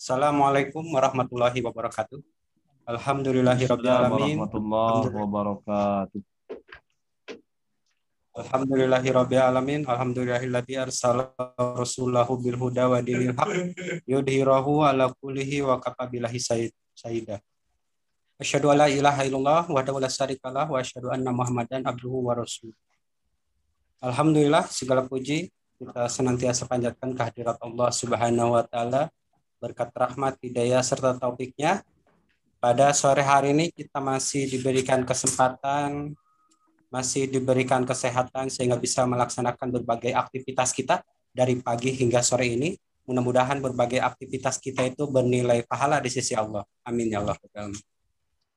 Assalamualaikum warahmatullahi wabarakatuh. Alhamdulillahirabbil Waalaikumsalam alamin. warahmatullahi wabarakatuh. Alhamdulillahirabbil alamin. Alhamdulillahilladzi arsala rasulahu bil huda wa dinil haq yudhhirahu ala kullihi wa kafa billahi sayyidah. Asyhadu alla ilaha illallah wahdahu la syarikalah wa asyhadu anna Muhammadan abduhu wa rasuluh. Alhamdulillah, segala puji kita senantiasa panjatkan kehadirat Allah Subhanahu wa taala, berkat rahmat, hidayah serta taufiknya. Pada sore hari ini kita masih diberikan kesempatan, masih diberikan kesehatan sehingga bisa melaksanakan berbagai aktivitas kita dari pagi hingga sore ini. Mudah-mudahan berbagai aktivitas kita itu bernilai pahala di sisi Allah. Amin ya Allah.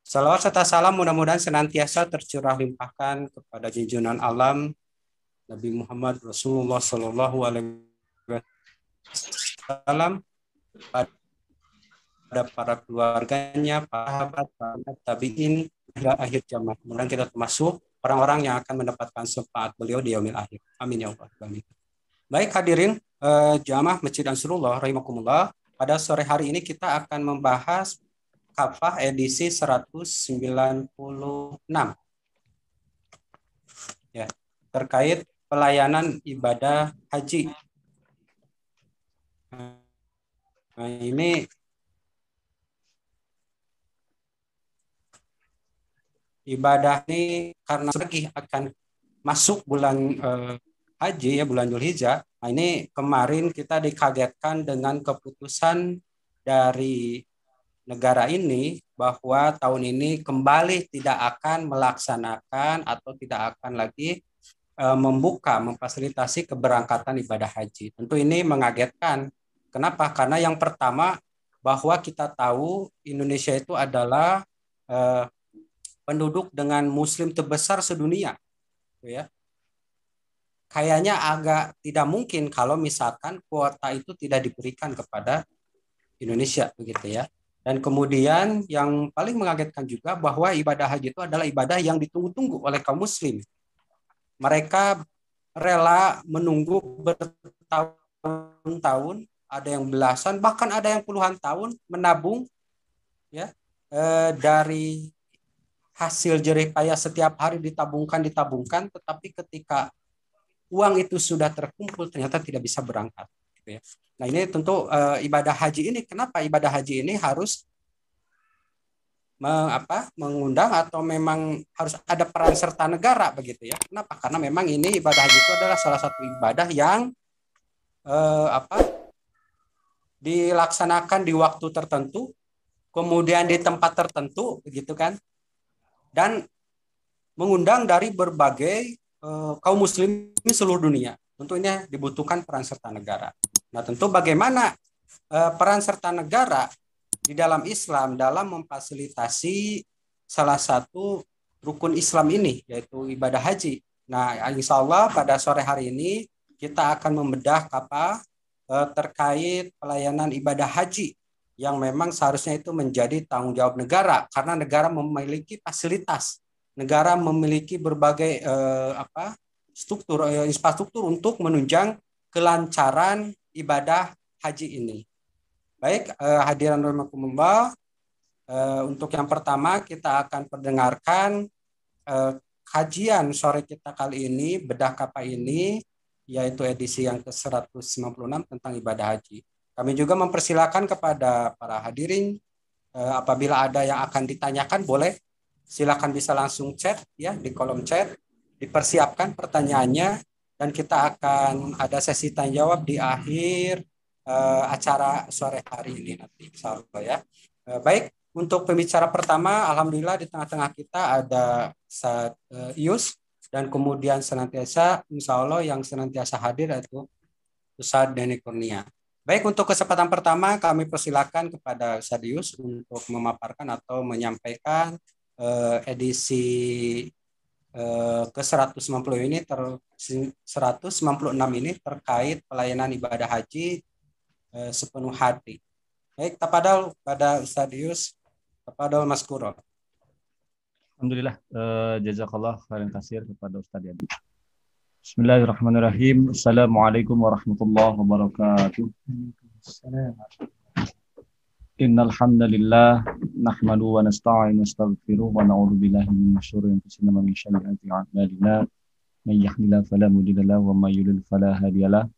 Salawat serta salam mudah-mudahan senantiasa tercurah limpahkan kepada junjungan alam Nabi Muhammad Rasulullah Sallallahu Alaihi Wasallam, pada para keluarganya, para sahabat, para tabiin hingga akhir zaman. Kemudian kita termasuk orang-orang yang akan mendapatkan syafaat beliau di yaumil akhir. Amin ya Allah. Amin. Baik hadirin jamaah Masjid Ansarullah rahimakumullah, pada sore hari ini kita akan membahas Kafah edisi 196 ya, terkait pelayanan ibadah haji. Nah, ini ibadah ini karena lagi akan masuk bulan haji ya, bulan Dzulhijjah. Nah, ini kemarin kita dikagetkan dengan keputusan dari negara ini bahwa tahun ini kembali tidak akan melaksanakan atau tidak akan lagi memfasilitasi keberangkatan ibadah haji. Tentu ini mengagetkan. Kenapa? Karena yang pertama bahwa kita tahu Indonesia itu adalah penduduk dengan muslim terbesar sedunia, ya. Kayaknya agak tidak mungkin kalau misalkan kuota itu tidak diberikan kepada Indonesia, begitu ya. Dan kemudian yang paling mengagetkan juga bahwa ibadah haji itu adalah ibadah yang ditunggu-tunggu oleh kaum muslim. Mereka rela menunggu bertahun-tahun, ada yang belasan, bahkan ada yang puluhan tahun menabung ya, dari hasil jerih payah setiap hari ditabungkan, tetapi ketika uang itu sudah terkumpul ternyata tidak bisa berangkat. Gitu ya. Nah ini tentu ibadah haji ini, kenapa ibadah haji ini harus mengundang atau memang harus ada peran serta negara begitu ya? Kenapa? Karena memang ini ibadah haji itu adalah salah satu ibadah yang dilaksanakan di waktu tertentu, kemudian di tempat tertentu, begitu kan? Dan mengundang dari berbagai kaum muslim seluruh dunia. Tentunya dibutuhkan peran serta negara. Nah, tentu bagaimana peran serta negara di dalam Islam dalam memfasilitasi salah satu rukun Islam ini, yaitu ibadah haji. Nah, insya Allah pada sore hari ini kita akan membedah terkait pelayanan ibadah haji yang memang seharusnya itu menjadi tanggung jawab negara, karena negara memiliki fasilitas, negara memiliki berbagai infrastruktur untuk menunjang kelancaran ibadah haji ini. Baik, hadirin rahimakumullah, untuk yang pertama kita akan perdengarkan kajian sore kita kali ini, bedah kapa ini, yaitu edisi yang ke-196 tentang ibadah haji. Kami juga mempersilakan kepada para hadirin, apabila ada yang akan ditanyakan boleh silakan bisa langsung chat ya di kolom chat, dipersiapkan pertanyaannya, dan kita akan ada sesi tanya jawab di akhir acara sore hari ini nanti, insyaallah ya. Baik, untuk pembicara pertama, alhamdulillah di tengah-tengah kita ada Ustaz Ius, dan kemudian senantiasa insyaallah yang senantiasa hadir yaitu Ustaz Denny Kurnia. Baik, untuk kesempatan pertama kami persilakan kepada Ustaz Ius untuk memaparkan atau menyampaikan edisi ke-196 ini terkait pelayanan ibadah haji sepenuh hati. Baik, tafadhol pada Ustaz Yus, tafadhol maskuro. Alhamdulillah, jazakallah khairan katsir kepada Ustaz Yadi. Bismillahirrahmanirrahim. Assalamualaikum warahmatullahi wabarakatuh. Innal hamdalillah nahmaduhu wa nasta'inu wa nastaghfiruh wa na'udzu billahi min syururi anfusina wa min sayyiati a'malina. May yahdihillahu fala mudilla lahu wa may yudlil fala hadiya lahu.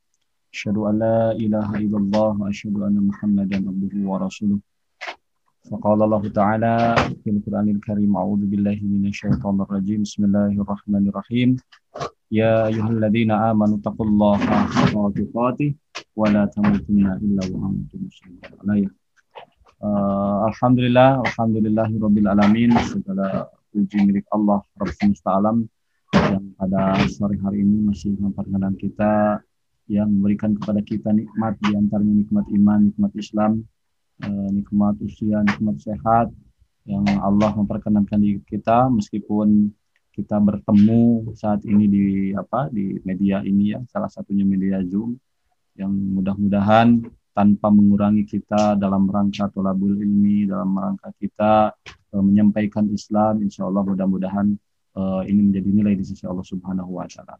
Asyhadu an la ilaha illallah wa asyhadu anna Muhammadan abduhu wa rasuluh. Faqala Allah Ta'ala fil Qur'anil Karim a'udzu billahi minasyaitonir rajim. Bismillahirrahmanirrahim. Ya ayyuhalladzina amanu taqullaha haqqa tuqatih wa la tamutunna illa wa antum muslimun. Alhamdulillahirabbil alamin. Segala puji milik Allah Rabb semesta alam yang pada sore hari ini masih memperkenalkan kita, yang memberikan kepada kita nikmat, di antaranya nikmat iman, nikmat Islam, nikmat usia, nikmat sehat, yang Allah memperkenankan di kita meskipun kita bertemu saat ini di media ini, ya, salah satunya media Zoom, yang mudah-mudahan tanpa mengurangi kita dalam rangka thalabul ilmi, dalam rangka kita menyampaikan Islam. Insya Allah mudah-mudahan ini menjadi nilai di sisi Allah Subhanahu wa Ta'ala.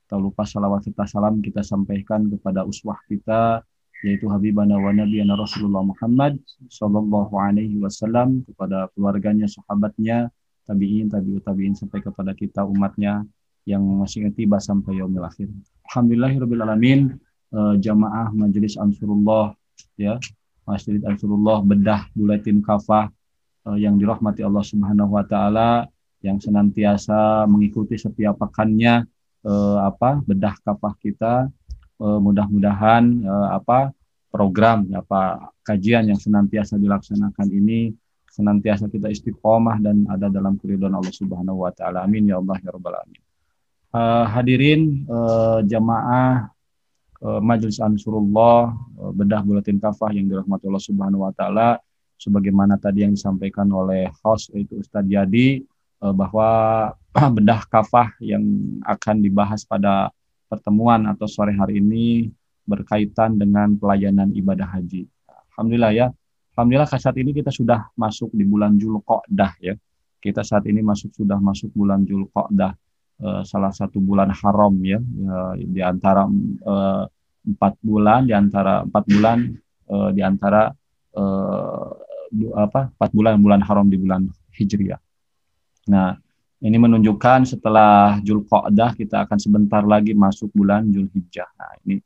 Tak lupa salawat serta salam kita sampaikan kepada uswah kita, yaitu Habibana wa Nabiyana Rasulullah Muhammad Sallallahu Alaihi Wasallam, kepada keluarganya, sahabatnya, tabi'in, tabi'ut tabi'in, sampai kepada kita umatnya yang masih tiba sampai yaumil akhir. Alhamdulillahirabbil alamin. Jamaah Majelis Ansarullah, ya, Majelis Ansarullah Bedah Buletin Kafah yang dirahmati Allah Subhanahu wa Ta'ala, yang senantiasa mengikuti setiap pekannya bedah kafah kita. Mudah-mudahan program kajian yang senantiasa dilaksanakan ini senantiasa kita istiqomah dan ada dalam keridhaan Allah Subhanahu wa Ta'ala. Amin ya Allah ya rabbal alamin. Hadirin jamaah Majelis Ansarullah Bedah Buletin Kafah yang dirahmati Allah Subhanahu wa Ta'ala, sebagaimana tadi yang disampaikan oleh host yaitu Ustadz Yadi, bahwa bedah kafah yang akan dibahas pada pertemuan atau sore hari ini berkaitan dengan pelayanan ibadah haji. Alhamdulillah, ya. Alhamdulillah saat ini kita sudah masuk di bulan Dzulqa'dah, ya. Kita saat ini sudah masuk bulan Dzulqa'dah, salah satu bulan haram, ya, di antara 4 bulan, di antara 4 bulan haram di bulan Hijriah. Nah, ini menunjukkan setelah Dzulqa'dah kita akan sebentar lagi masuk bulan Dzulhijjah. Nah, ini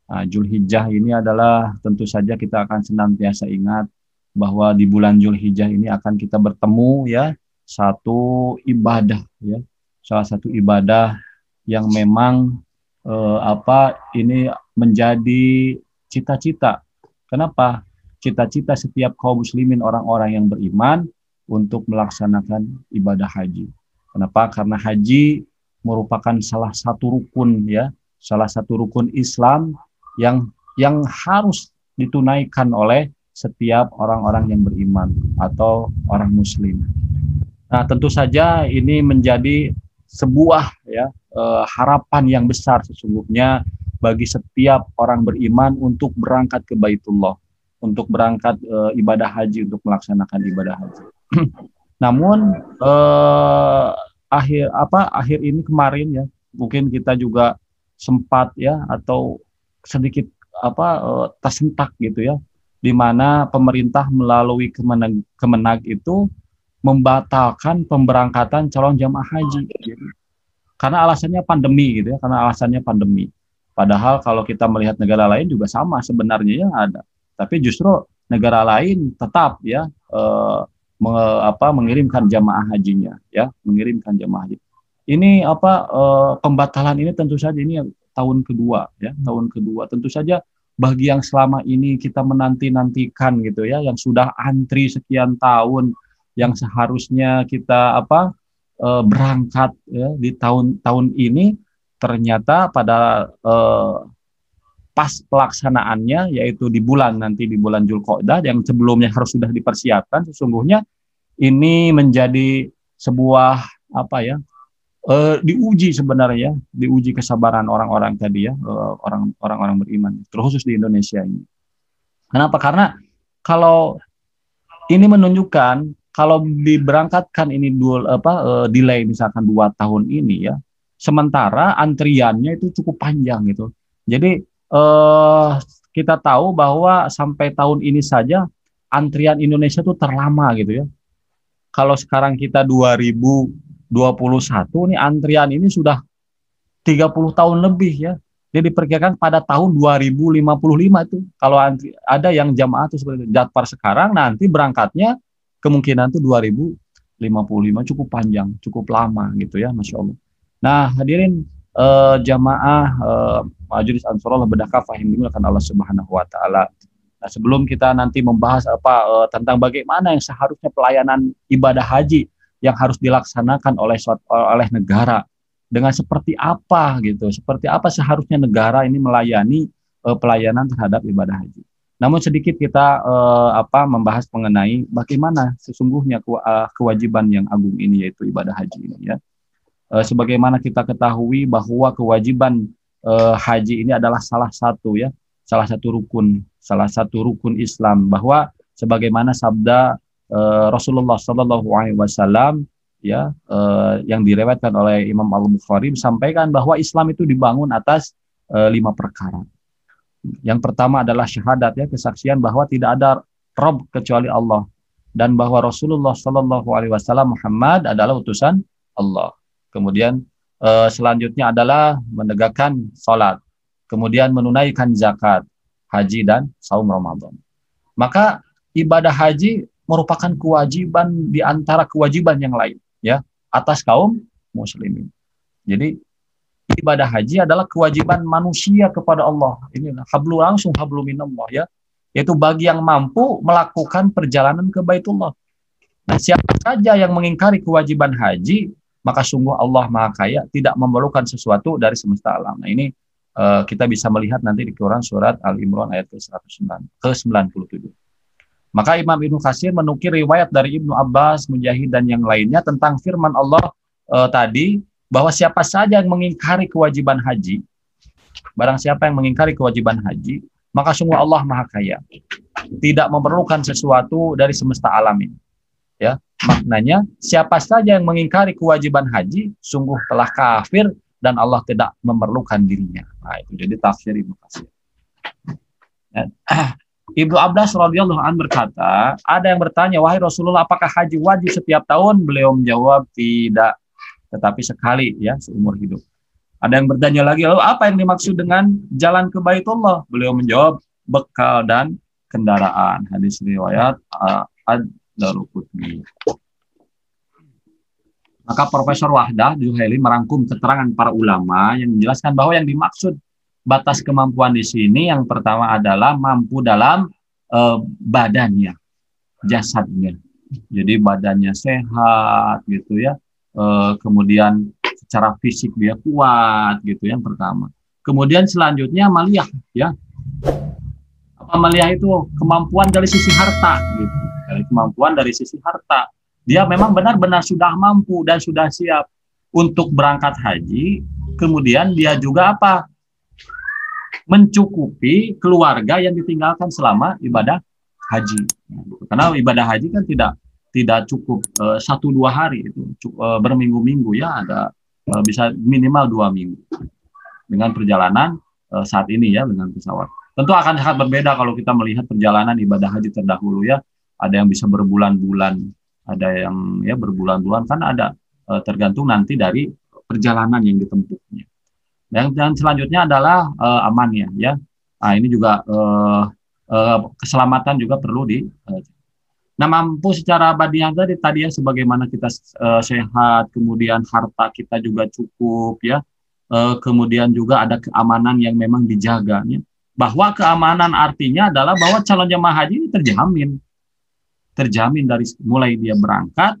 Dzulhijjah ini adalah tentu saja kita akan senantiasa ingat bahwa di bulan Dzulhijjah ini akan kita bertemu, ya, satu ibadah, ya, salah satu ibadah yang memang ini menjadi cita-cita. Kenapa? Cita-cita setiap kaum muslimin, orang-orang yang beriman, untuk melaksanakan ibadah haji. Kenapa? Karena haji merupakan salah satu rukun, ya, salah satu rukun Islam yang harus ditunaikan oleh setiap orang-orang yang beriman atau orang muslim. Nah, tentu saja ini menjadi sebuah, ya, harapan yang besar sesungguhnya bagi setiap orang beriman untuk berangkat ke Baitullah, untuk berangkat ibadah haji, untuk melaksanakan ibadah haji. Namun akhir ini kemarin, ya, mungkin kita juga sempat, ya, atau sedikit tersentak gitu, ya, di mana pemerintah melalui Kemenag itu membatalkan pemberangkatan calon jamaah haji, gitu. Karena alasannya pandemi, gitu, ya, karena alasannya pandemi. Padahal kalau kita melihat negara lain juga sama sebenarnya, ya, ada. Tapi justru negara lain tetap, ya, mengirimkan jamaah hajinya, ya, mengirimkan jamaah haji. Ini pembatalan ini tentu saja ini tahun kedua, ya, tahun kedua. Tentu saja bagi yang selama ini kita menanti-nantikan, gitu, ya, yang sudah antri sekian tahun, yang seharusnya kita berangkat, ya, di tahun ini, ternyata pada pas pelaksanaannya, yaitu di bulan Dzulqa'dah, yang sebelumnya harus sudah dipersiapkan, sesungguhnya ini menjadi sebuah diuji sebenarnya, diuji kesabaran orang-orang tadi, ya, orang-orang beriman, terkhusus di Indonesia ini. Kenapa? Karena kalau ini menunjukkan kalau diberangkatkan ini delay misalkan 2 tahun ini, ya, sementara antriannya itu cukup panjang gitu. Jadi kita tahu bahwa sampai tahun ini saja antrian Indonesia tuh terlama gitu ya. Kalau sekarang kita 2021 nih antrian ini sudah 30 tahun lebih ya. Jadi diperkirakan pada tahun 2055 itu kalau ada yang jamaah itu seperti itu. Jadwal sekarang nanti berangkatnya kemungkinan itu 2055, cukup panjang, cukup lama gitu ya, Masya Allah. Nah, hadirin jamaah Majelis Ansarullah Bedaka Fahim dimuliakan Allah Subhanahu wa taala. Nah, sebelum kita nanti membahas tentang bagaimana yang seharusnya pelayanan ibadah haji yang harus dilaksanakan oleh negara, dengan seperti apa gitu, seperti apa seharusnya negara ini melayani pelayanan terhadap ibadah haji. Namun sedikit kita membahas mengenai bagaimana sesungguhnya kewajiban yang agung ini, yaitu ibadah haji ini ya. Sebagaimana kita ketahui bahwa kewajiban haji ini adalah salah satu rukun Islam, bahwa sebagaimana sabda Rasulullah Shallallahu Alaihi Wasallam ya, yang direwetkan oleh Imam Al-Bukhari sampaikan bahwa Islam itu dibangun atas 5 perkara. Yang pertama adalah syahadat ya, kesaksian bahwa tidak ada Rabb kecuali Allah, dan bahwa Rasulullah Shallallahu Alaihi Wasallam Muhammad adalah utusan Allah. Kemudian selanjutnya adalah menegakkan salat, kemudian menunaikan zakat, haji dan saum Ramadan. Maka ibadah haji merupakan kewajiban di antara kewajiban yang lain ya, atas kaum muslimin. Jadi ibadah haji adalah kewajiban manusia kepada Allah. Ini hablu minallah ya, yaitu bagi yang mampu melakukan perjalanan ke Baitullah. Nah, siapa saja yang mengingkari kewajiban haji, maka sungguh Allah Maha Kaya tidak memerlukan sesuatu dari semesta alam. Nah, ini kita bisa melihat nanti di Quran surat Al-Imran ayat ke-97. Maka Imam Ibnu Katsir menukil riwayat dari Ibnu Abbas, Mujahid dan yang lainnya tentang firman Allah tadi, bahwa siapa saja yang mengingkari kewajiban haji, barang siapa yang mengingkari kewajiban haji, maka sungguh Allah Maha Kaya, tidak memerlukan sesuatu dari semesta alam ini. Ya, maknanya siapa saja yang mengingkari kewajiban haji, sungguh telah kafir dan Allah tidak memerlukan dirinya. Nah, itu jadi tafsir Ibnu Katsir. Ibnu Abbas radhiyallahu anhu berkata, ada yang bertanya, wahai Rasulullah, apakah haji wajib setiap tahun? Beliau menjawab, tidak, tetapi sekali ya seumur hidup. Ada yang bertanya lagi, lalu apa yang dimaksud dengan jalan ke Baitullah? Beliau menjawab, bekal dan kendaraan. Hadis riwayat Ad-Daruqutni. Maka Profesor Wahdah Zuhaili merangkum keterangan para ulama yang menjelaskan bahwa yang dimaksud batas kemampuan di sini yang pertama adalah mampu dalam badannya, jasadnya. Jadi badannya sehat gitu ya. Kemudian secara fisik dia kuat gitu yang pertama. Kemudian selanjutnya maliyah ya. Apa maliyah itu? Kemampuan dari sisi harta gitu. Kemampuan dari sisi harta. Dia memang benar-benar sudah mampu dan sudah siap untuk berangkat haji. Kemudian dia juga apa? Mencukupi keluarga yang ditinggalkan selama ibadah haji. Karena ibadah haji kan tidak cukup 1-2 hari, itu berminggu-minggu ya, ada bisa minimal 2 minggu dengan perjalanan saat ini ya, dengan pesawat. Tentu akan sangat berbeda kalau kita melihat perjalanan ibadah haji terdahulu ya. Ada yang bisa berbulan-bulan, ada yang ya berbulan-bulan, kan ada tergantung nanti dari perjalanan yang ditempuhnya. Dan selanjutnya adalah amannya ya. Nah, ini juga keselamatan juga perlu Nah, mampu secara badiah tadi ya, sebagaimana kita sehat, kemudian harta kita juga cukup ya. Kemudian juga ada keamanan yang memang dijaga ya. Bahwa keamanan artinya adalah bahwa calon jemaah haji ini terjamin dari mulai dia berangkat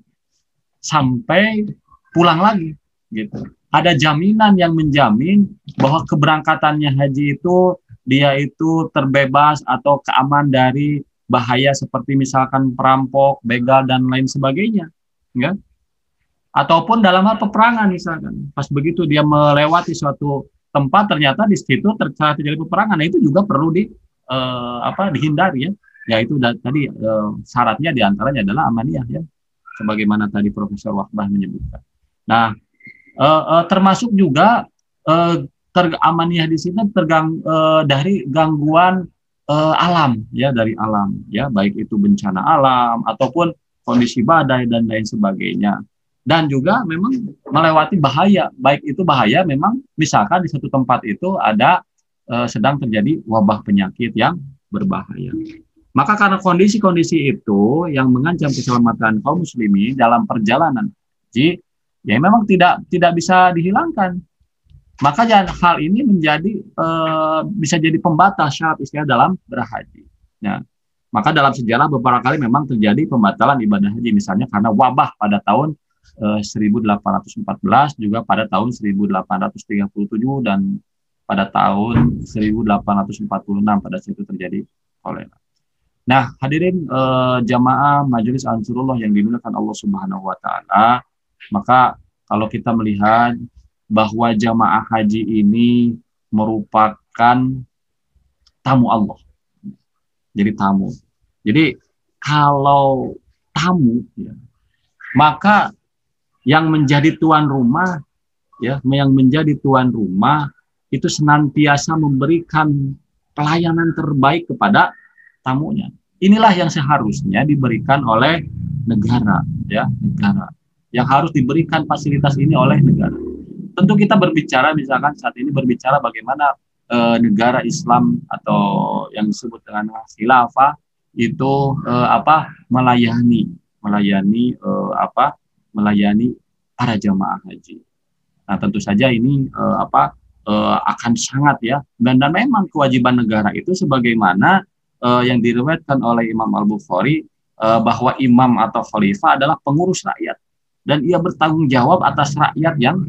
sampai pulang lagi gitu. Ada jaminan yang menjamin bahwa keberangkatannya haji itu dia itu terbebas atau keaman dari bahaya seperti misalkan perampok, begal dan lain sebagainya, ya. Ataupun dalam hal peperangan misalkan, pas begitu dia melewati suatu tempat ternyata di situ terjadi peperangan, nah itu juga perlu dihindari ya. Yaitu tadi syaratnya diantaranya adalah amaniyah ya, sebagaimana tadi Profesor Wahbah menyebutkan. Nah, termasuk juga amaniyah di sini dari gangguan alam ya, dari alam ya, baik itu bencana alam ataupun kondisi badai dan lain sebagainya. Dan juga memang melewati bahaya, baik itu bahaya memang misalkan di satu tempat itu ada sedang terjadi wabah penyakit yang berbahaya. Maka karena kondisi-kondisi itu yang mengancam keselamatan kaum muslimin dalam perjalanan haji, ya memang tidak bisa dihilangkan. Maka hal ini menjadi bisa jadi pembatas syarat istilah dalam berhaji. Nah, maka dalam sejarah beberapa kali memang terjadi pembatalan ibadah haji, misalnya karena wabah pada tahun 1814, juga pada tahun 1837, dan pada tahun 1846 pada saat itu terjadi kolera. Nah, hadirin jamaah Majelis Ansarullah yang dimuliakan Allah Subhanahu wa taala, maka kalau kita melihat bahwa jamaah haji ini merupakan tamu Allah. Jadi tamu. Jadi kalau tamu ya, maka yang menjadi tuan rumah ya, yang menjadi tuan rumah itu senantiasa memberikan pelayanan terbaik kepada tamunya. Inilah yang seharusnya diberikan oleh negara, ya, negara. Yang harus diberikan fasilitas ini oleh negara. Tentu kita berbicara, misalkan saat ini berbicara bagaimana negara Islam atau yang disebut dengan khilafah itu melayani para jamaah haji. Nah, tentu saja ini akan sangat ya, dan memang kewajiban negara itu sebagaimana yang diriwayatkan oleh Imam Al-Bukhari bahwa imam atau khalifah adalah pengurus rakyat dan ia bertanggung jawab atas rakyat yang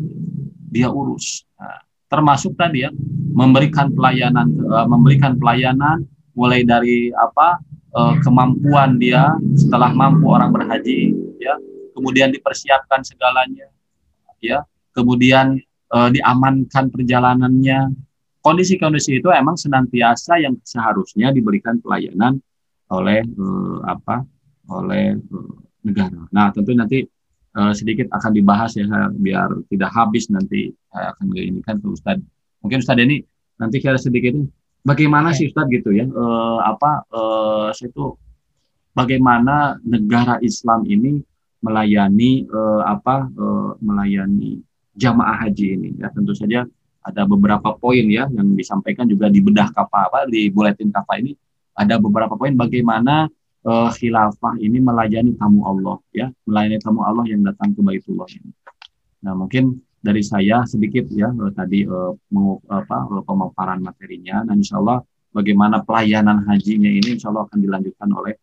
dia urus. Nah, termasuk tadi ya, memberikan pelayanan mulai dari kemampuan dia setelah mampu orang berhaji ya, kemudian dipersiapkan segalanya ya, kemudian diamankan perjalanannya. Kondisi-kondisi itu emang senantiasa yang seharusnya diberikan pelayanan oleh negara. Nah, tentu nanti sedikit akan dibahas ya, biar tidak habis nanti saya akan ke Ustadz. Mungkin Ustadz ini nanti kira sedikit bagaimana sih Ustadz gitu ya, bagaimana negara Islam ini melayani melayani jamaah haji ini ya. Tentu saja ada beberapa poin ya yang disampaikan juga di bedah di buletin kapa ini, ada beberapa poin bagaimana khilafah ini melayani tamu Allah ya, melayani tamu Allah yang datang ke Baitullah ini. Nah, mungkin dari saya sedikit ya tadi pemaparan materinya, dan insya Allah bagaimana pelayanan hajinya ini insya Allah akan dilanjutkan oleh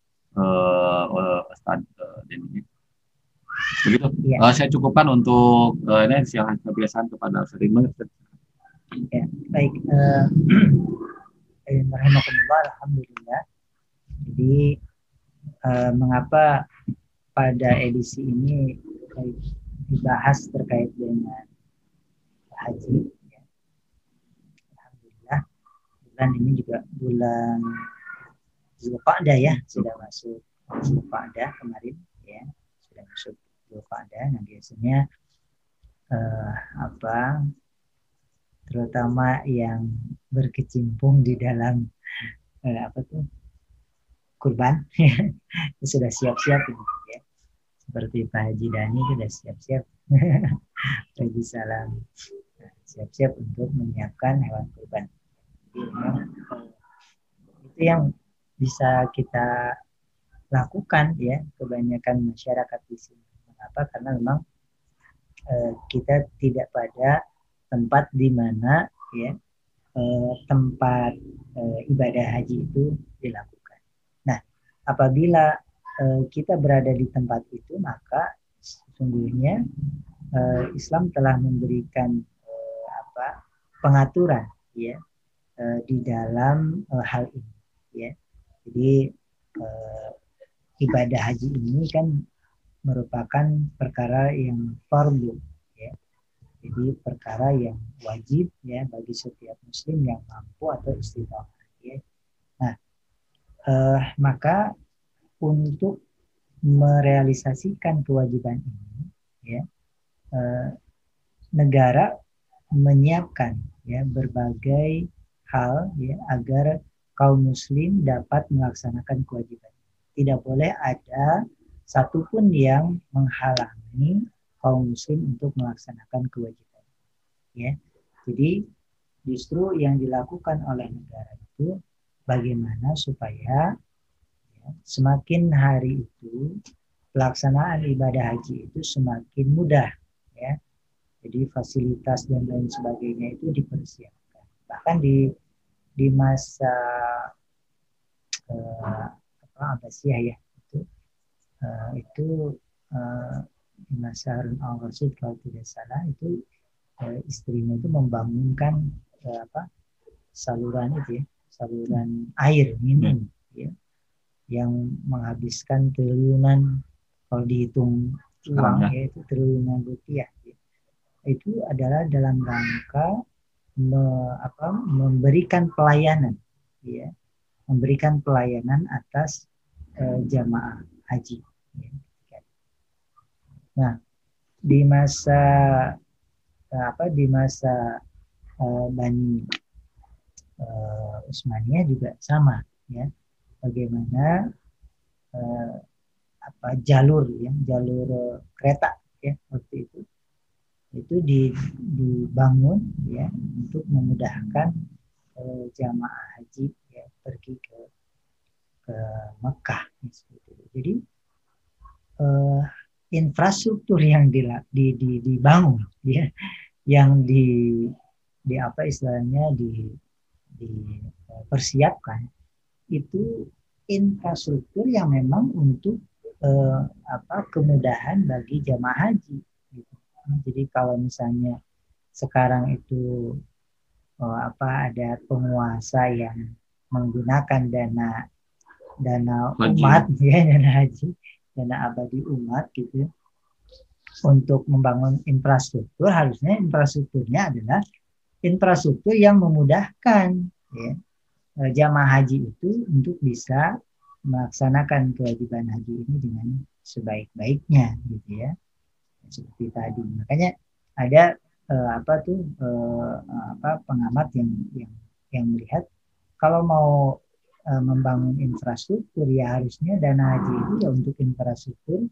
Ustadz Denny. Begitu. Ya. Saya cukupkan untuk ini silakan kebiasaan kepada Ustadz Denny. Ya, baik. Alhamdulillah. Jadi mengapa pada edisi ini dibahas terkait dengan haji ya. Alhamdulillah bulan ini juga bulan Zulqa'dah ya, sudah masuk Zulqa'dah kemarin ya, sudah masuk Zulqa'dah. Nah, biasanya terutama yang berkecimpung di dalam kurban sudah siap-siap gitu ya. Seperti Pak Haji Dani sudah siap-siap. Haji Salam siap-siap untuk menyiapkan hewan kurban. Itu yang bisa kita lakukan ya, kebanyakan masyarakat di sini. Mengapa? Karena memang kita tidak pada tempat di mana ya tempat ibadah haji itu dilakukan. Nah, apabila kita berada di tempat itu, maka sesungguhnya Islam telah memberikan pengaturan ya di dalam hal ini ya. Jadi ibadah haji ini kan merupakan perkara yang fardhu ya. Jadi perkara yang wajib ya bagi setiap muslim yang mampu atau istitaah ya. Nah, maka untuk merealisasikan kewajiban ini ya, negara menyiapkan ya berbagai hal ya agar kaum muslim dapat melaksanakan kewajiban. Tidak boleh ada satupun yang menghalangi kaum muslim untuk melaksanakan kewajiban. Ya, jadi justru yang dilakukan oleh negara itu bagaimana supaya ya, semakin hari itu pelaksanaan ibadah haji itu semakin mudah, ya. Jadi fasilitas dan lain sebagainya itu dipersiapkan. Bahkan di masa Abbasiyah ya itu di masa Harun al-Rasyid kalau tidak salah itu istrinya itu membangunkan saluran itu ya, saluran air minum ya, yang menghabiskan triliunan kalau dihitung uang ya itu triliunan rupiah ya. Itu adalah dalam rangka memberikan pelayanan ya, memberikan pelayanan atas jamaah haji ya. Nah di masa Bani Utsmaniyah juga sama ya, bagaimana jalur kereta ya waktu itu dibangun ya untuk memudahkan jamaah haji ya pergi ke Mekah. Jadi infrastruktur yang dibangun ya, yang dipersiapkan itu infrastruktur yang memang untuk kemudahan bagi jamaah haji gitu. Jadi kalau misalnya sekarang itu ada penguasa yang menggunakan dana umat ya, dana haji, dana abadi umat gitu untuk membangun infrastruktur, harusnya infrastrukturnya adalah infrastruktur yang memudahkan ya, jamaah haji itu untuk bisa melaksanakan kewajiban haji ini dengan sebaik-baiknya gitu ya, seperti tadi. Makanya ada pengamat yang melihat kalau mau membangun infrastruktur ya harusnya dana haji itu ya untuk infrastruktur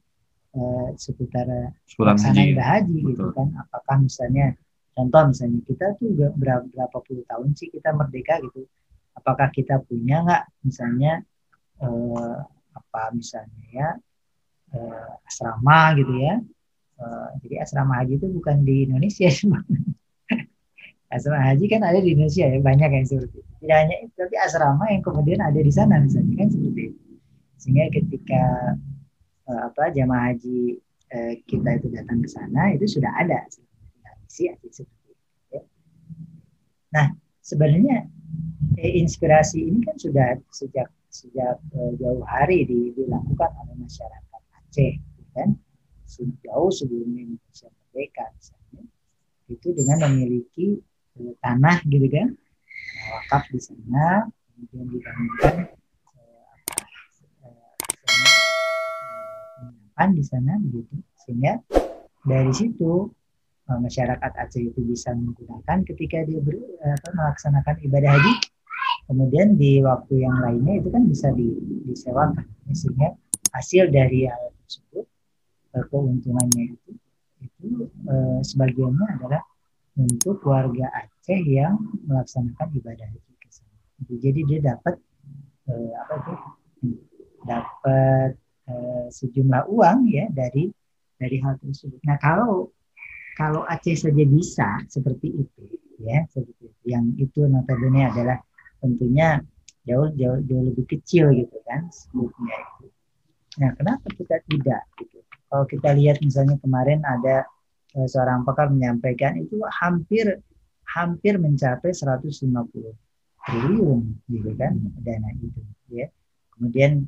seputar pelaksanaan haji gitu kan. Apakah misalnya contoh misalnya kita tuh berapa puluh tahun sih kita merdeka gitu, apakah kita punya nggak misalnya misalnya ya asrama gitu ya. Jadi asrama haji itu bukan di Indonesia. Asrama haji kan ada di Indonesia ya, banyak yang seperti itu. Tidak hanya itu, tapi asrama yang kemudian ada di sana misalnya kan seperti itu. Sehingga ketika jamaah haji kita itu datang ke sana itu sudah ada seperti itu. Ya. Nah sebenarnya inspirasi ini kan sudah sejak jauh hari dilakukan oleh masyarakat Aceh kan, jauh sebelum Indonesia merdeka misalnya, itu dengan memiliki tanah gitu kan, wakaf di sana, kemudian dibangunkan penginapan di sana begitu, sehingga dari situ masyarakat Aceh itu bisa menggunakan ketika dia melaksanakan ibadah haji. Kemudian di waktu yang lainnya itu kan bisa disewakan, sehingga hasil dari hal tersebut keuntungannya itu sebagiannya adalah untuk warga Aceh yang melaksanakan ibadah haji ke sana. Jadi dia dapat sejumlah uang ya dari hal tersebut. Nah kalau Aceh saja bisa seperti itu ya, seperti itu. Yang itu notabene adalah tentunya jauh lebih kecil gitu kan sebutnya itu. Nah kenapa kita tidak gitu? Kalau kita lihat misalnya kemarin ada seorang pakar menyampaikan itu hampir mencapai 150 triliun gitu kan dana itu ya. Kemudian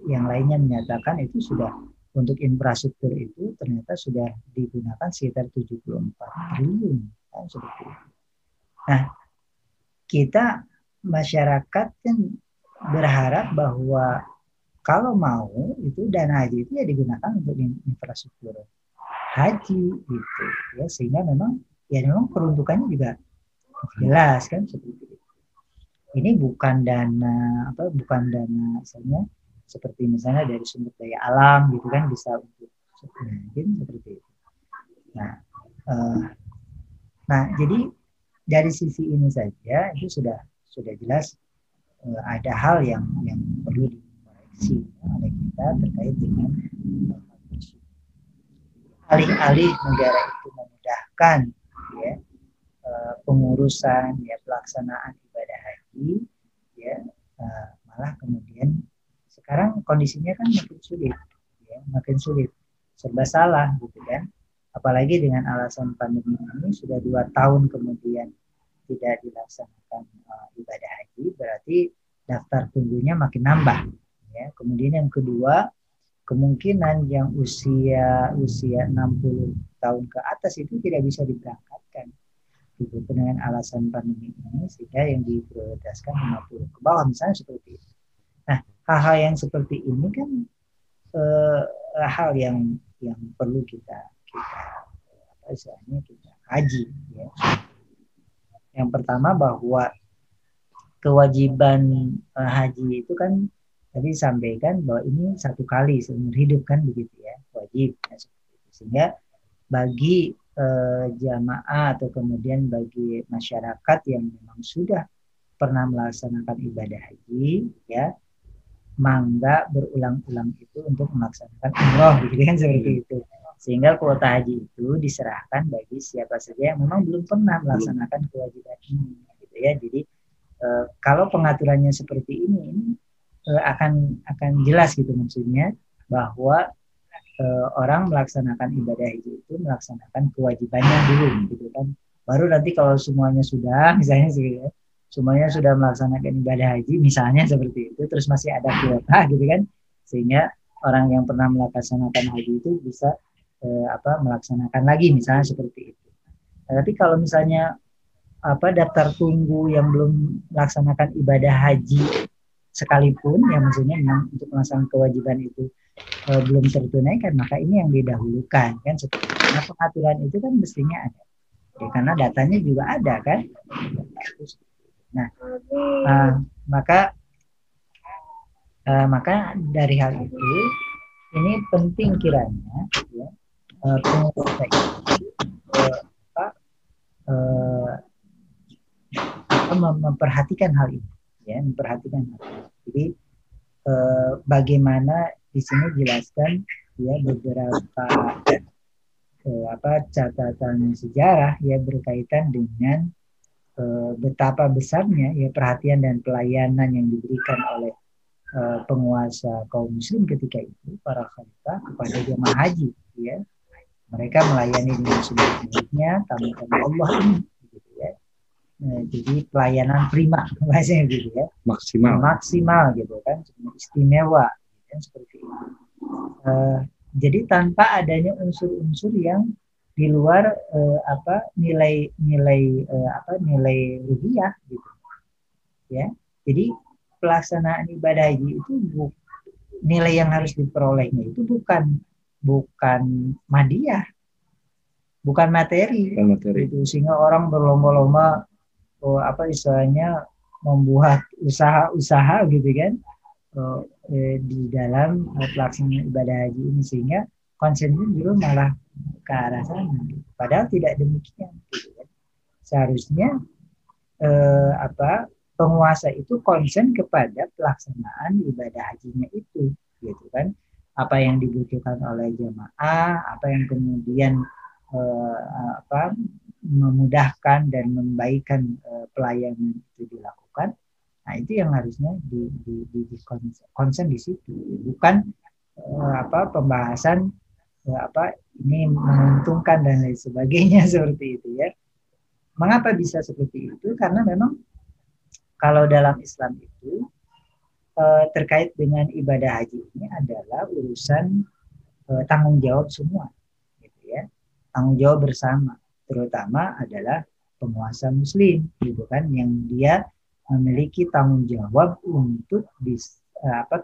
yang lainnya menyatakan itu sudah untuk infrastruktur itu ternyata sudah digunakan sekitar 74 triliun kan seperti itu. Nah kita masyarakat kan berharap bahwa kalau mau itu dana haji itu ya digunakan untuk infrastruktur haji gitu ya, sehingga memang peruntukannya juga jelas kan seperti itu. ini bukan dana bukan dana misalnya seperti misalnya dari sumber daya alam gitu kan, bisa untuk mungkin seperti itu. Nah, jadi dari sisi ini saja itu sudah jelas ada hal yang perlu dikoreksi oleh kita terkait dengan alih-alih negara itu memudahkan ya pengurusan ya pelaksanaan ibadah haji ya malah kemudian sekarang kondisinya kan makin sulit serba salah gitu kan, apalagi dengan alasan pandemi ini sudah 2 tahun kemudian tidak dilaksanakan ibadah haji, berarti daftar tunggunya makin nambah ya. Kemudian yang kedua, kemungkinan yang usia 60 tahun ke atas itu tidak bisa diberangkatkan gitu dengan alasan pandemi ini, sehingga yang diprioritaskan 50 ke bawah misalnya seperti itu. Nah, hal-hal yang seperti ini kan hal yang perlu kita kaji ya. Yang pertama bahwa kewajiban haji itu kan tadi sampaikan bahwa ini 1 kali seumur hidup kan begitu ya, wajib ya, sehingga bagi jamaah atau kemudian bagi masyarakat yang memang sudah pernah melaksanakan ibadah haji ya, mangga berulang-ulang itu untuk melaksanakan umroh gitu kan seperti itu, sehingga kuota haji itu diserahkan bagi siapa saja yang memang belum pernah melaksanakan kewajiban ini gitu ya. Jadi kalau pengaturannya seperti ini akan jelas gitu, maksudnya bahwa orang melaksanakan ibadah haji itu melaksanakan kewajibannya dulu gitu kan, baru nanti kalau semuanya sudah misalnya sih ya, semuanya sudah melaksanakan ibadah haji misalnya seperti itu, terus masih ada kuota gitu kan, sehingga orang yang pernah melaksanakan haji itu bisa melaksanakan lagi misalnya seperti itu. Nah, tapi kalau misalnya daftar tunggu yang belum melaksanakan ibadah haji sekalipun, ya maksudnya memang untuk melaksanakan kewajiban itu belum tertunaikan, maka ini yang didahulukan kan seperti itu. Nah, pengaturan itu kan mestinya ada ya, karena datanya juga ada kan. Nah, maka dari hal itu ini penting kiranya ya, pengusaha itu memperhatikan hal ini ya, memperhatikan hal ini. Jadi bagaimana di sini jelaskan ya beberapa catatan sejarah ya berkaitan dengan betapa besarnya ya perhatian dan pelayanan yang diberikan oleh penguasa kaum muslim ketika itu, para khalifah, kepada jemaah haji ya. Mereka melayani dengan sebaik-baiknya tamu-tamu Allah ini gitu ya. Jadi pelayanan prima bahasanya gitu ya, maksimal gitu kan, istimewa gitu kan, seperti itu. Jadi tanpa adanya unsur-unsur yang di luar nilai ruhiyah gitu ya. Jadi pelaksanaan ibadah haji itu nilai yang harus diperolehnya itu bukan madiyah, bukan materi. Gitu. Sehingga orang berlomba-lomba istilahnya membuat usaha gitu kan di dalam pelaksanaan ibadah haji ini, sehingga konsennya juga malah ke arah sana. Padahal tidak demikian gitu kan. Seharusnya penguasa itu konsen kepada pelaksanaan ibadah hajinya itu gitu kan, apa yang dibutuhkan oleh jamaah, apa yang kemudian memudahkan dan membaikkan pelayanan itu dilakukan. Nah, itu yang harusnya di konsen di situ, bukan pembahasan ini menguntungkan dan lain sebagainya seperti itu ya. Mengapa bisa seperti itu? Karena memang kalau dalam Islam itu terkait dengan ibadah haji ini adalah urusan tanggung jawab semua, gitu ya, tanggung jawab bersama, terutama adalah penguasa Muslim, gitu kan, yang dia memiliki tanggung jawab untuk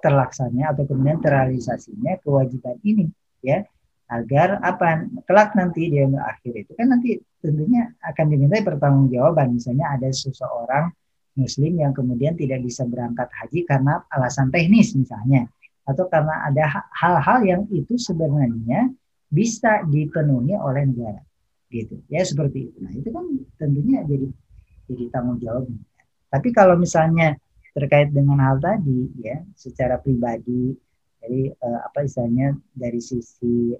terlaksananya atau kemudian terrealisasinya kewajiban ini, ya, agar kelak nanti di akhir itu kan nanti tentunya akan dimintai pertanggungjawaban, misalnya ada seseorang Muslim yang kemudian tidak bisa berangkat haji karena alasan teknis misalnya, atau karena ada hal-hal yang itu sebenarnya bisa dipenuhi oleh negara, gitu ya, seperti itu. Nah itu kan tentunya jadi tanggung jawabnya. Tapi kalau misalnya terkait dengan hal tadi ya, secara pribadi, jadi apa istilahnya dari sisi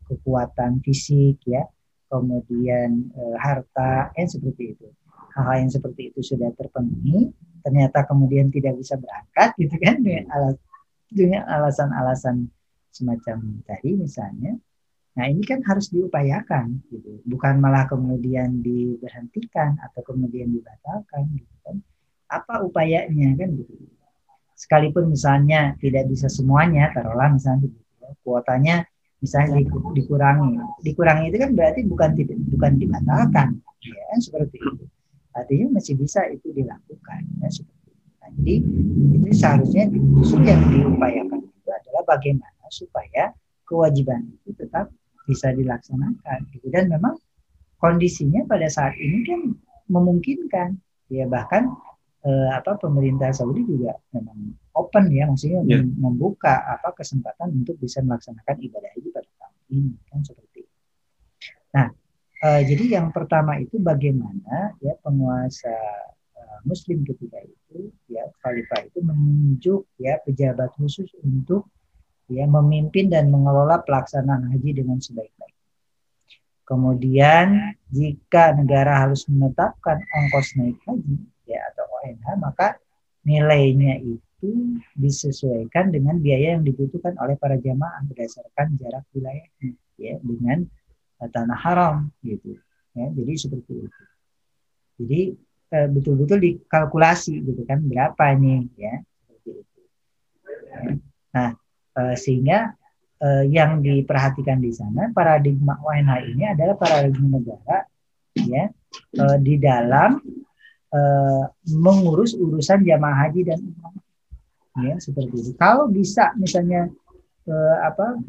kekuatan fisik ya, kemudian harta, seperti itu. Hal-hal yang seperti itu sudah terpenuhi, ternyata kemudian tidak bisa berangkat, gitu kan, dengan alasan-alasan semacam tadi misalnya. Nah ini kan harus diupayakan, gitu. Bukan malah kemudian diberhentikan atau kemudian dibatalkan, gitu kan. Apa upayanya kan, gitu. Sekalipun misalnya tidak bisa semuanya, taruhlah misalnya kuotanya misalnya dikurangi itu kan berarti bukan dibatalkan, ya seperti itu. Artinya masih bisa itu dilakukan, ya seperti itu. Nah, jadi itu seharusnya justru yang diupayakan itu adalah bagaimana supaya kewajiban itu tetap bisa dilaksanakan, gitu. Dan memang kondisinya pada saat ini kan memungkinkan, ya bahkan pemerintah Saudi juga memang open ya, maksudnya membuka kesempatan untuk bisa melaksanakan ibadah haji pada tahun ini kan, seperti itu. Nah, jadi yang pertama itu bagaimana ya penguasa Muslim ketika itu ya khalifah itu menunjuk ya pejabat khusus untuk ya memimpin dan mengelola pelaksanaan haji dengan sebaik-baiknya. Kemudian jika negara harus menetapkan ongkos naik haji ya atau ONH, maka nilainya itu disesuaikan dengan biaya yang dibutuhkan oleh para jamaah berdasarkan jarak wilayahnya ya dengan tanah haram, gitu ya. Jadi seperti itu. Jadi betul-betul dikalkulasi, gitu kan, berapa nih ya, seperti itu. Nah sehingga yang diperhatikan di sana paradigma ONH ini adalah paradigma negara ya di dalam mengurus urusan jamaah haji dan umrah ya, seperti itu. Kalau bisa misalnya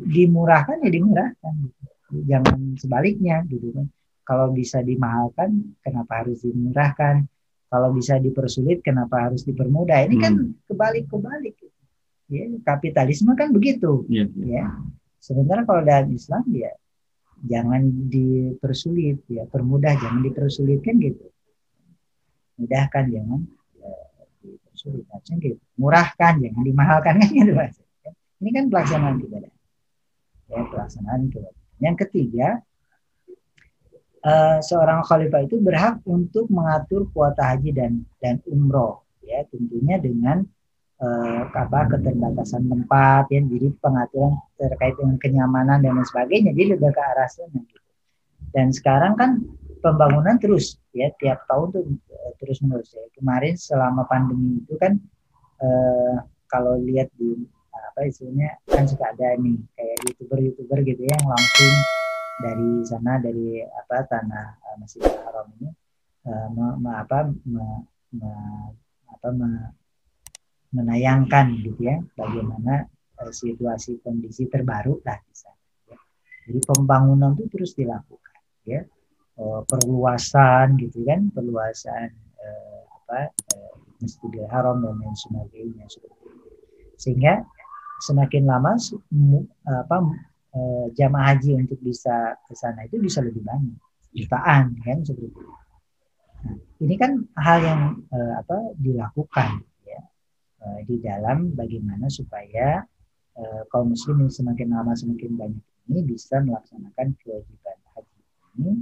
dimurahkan ya dimurahkan, gitu. Jangan sebaliknya, gitu kan. Kalau bisa dimahalkan kenapa harus dimurahkan, kalau bisa dipersulit kenapa harus dipermudah. Ini kan kebalik gitu. Ya, kapitalisme kan begitu ya. Sementara kalau dalam Islam ya jangan dipersulit ya, permudah jangan dipersulit kan, gitu. Mudahkan jangan dipersulit, gitu. Murahkan jangan dimahalkan kan, gitu. Ini kan pelaksanaan ibadah ya, pelaksanaan ibadah. Yang ketiga, seorang khalifah itu berhak untuk mengatur kuota haji dan umroh ya, tentunya dengan keterbatasan tempat ya, jadi pengaturan terkait dengan kenyamanan dan lain sebagainya, jadi lebih ke arah sana, gitu. Dan sekarang kan pembangunan terus ya, tiap tahun tuh terus menerus ya. Kemarin selama pandemi itu kan kalau lihat di istilahnya kan suka ada nih kayak youtuber gitu ya, yang langsung dari sana, dari tanah Masjidil Haram ini menayangkan gitu ya bagaimana situasi kondisi terbaru lah di sana ya. Jadi pembangunan itu terus dilakukan ya, perluasan gitu kan, perluasan Masjidil Haram dan lain sebagainya, seperti itu. Sehingga semakin lama jamaah haji untuk bisa ke sana itu bisa lebih banyak jutaan kan, seperti itu. Nah, ini kan hal yang dilakukan di dalam bagaimana supaya kaum muslim yang semakin lama semakin banyak ini bisa melaksanakan kewajiban haji ini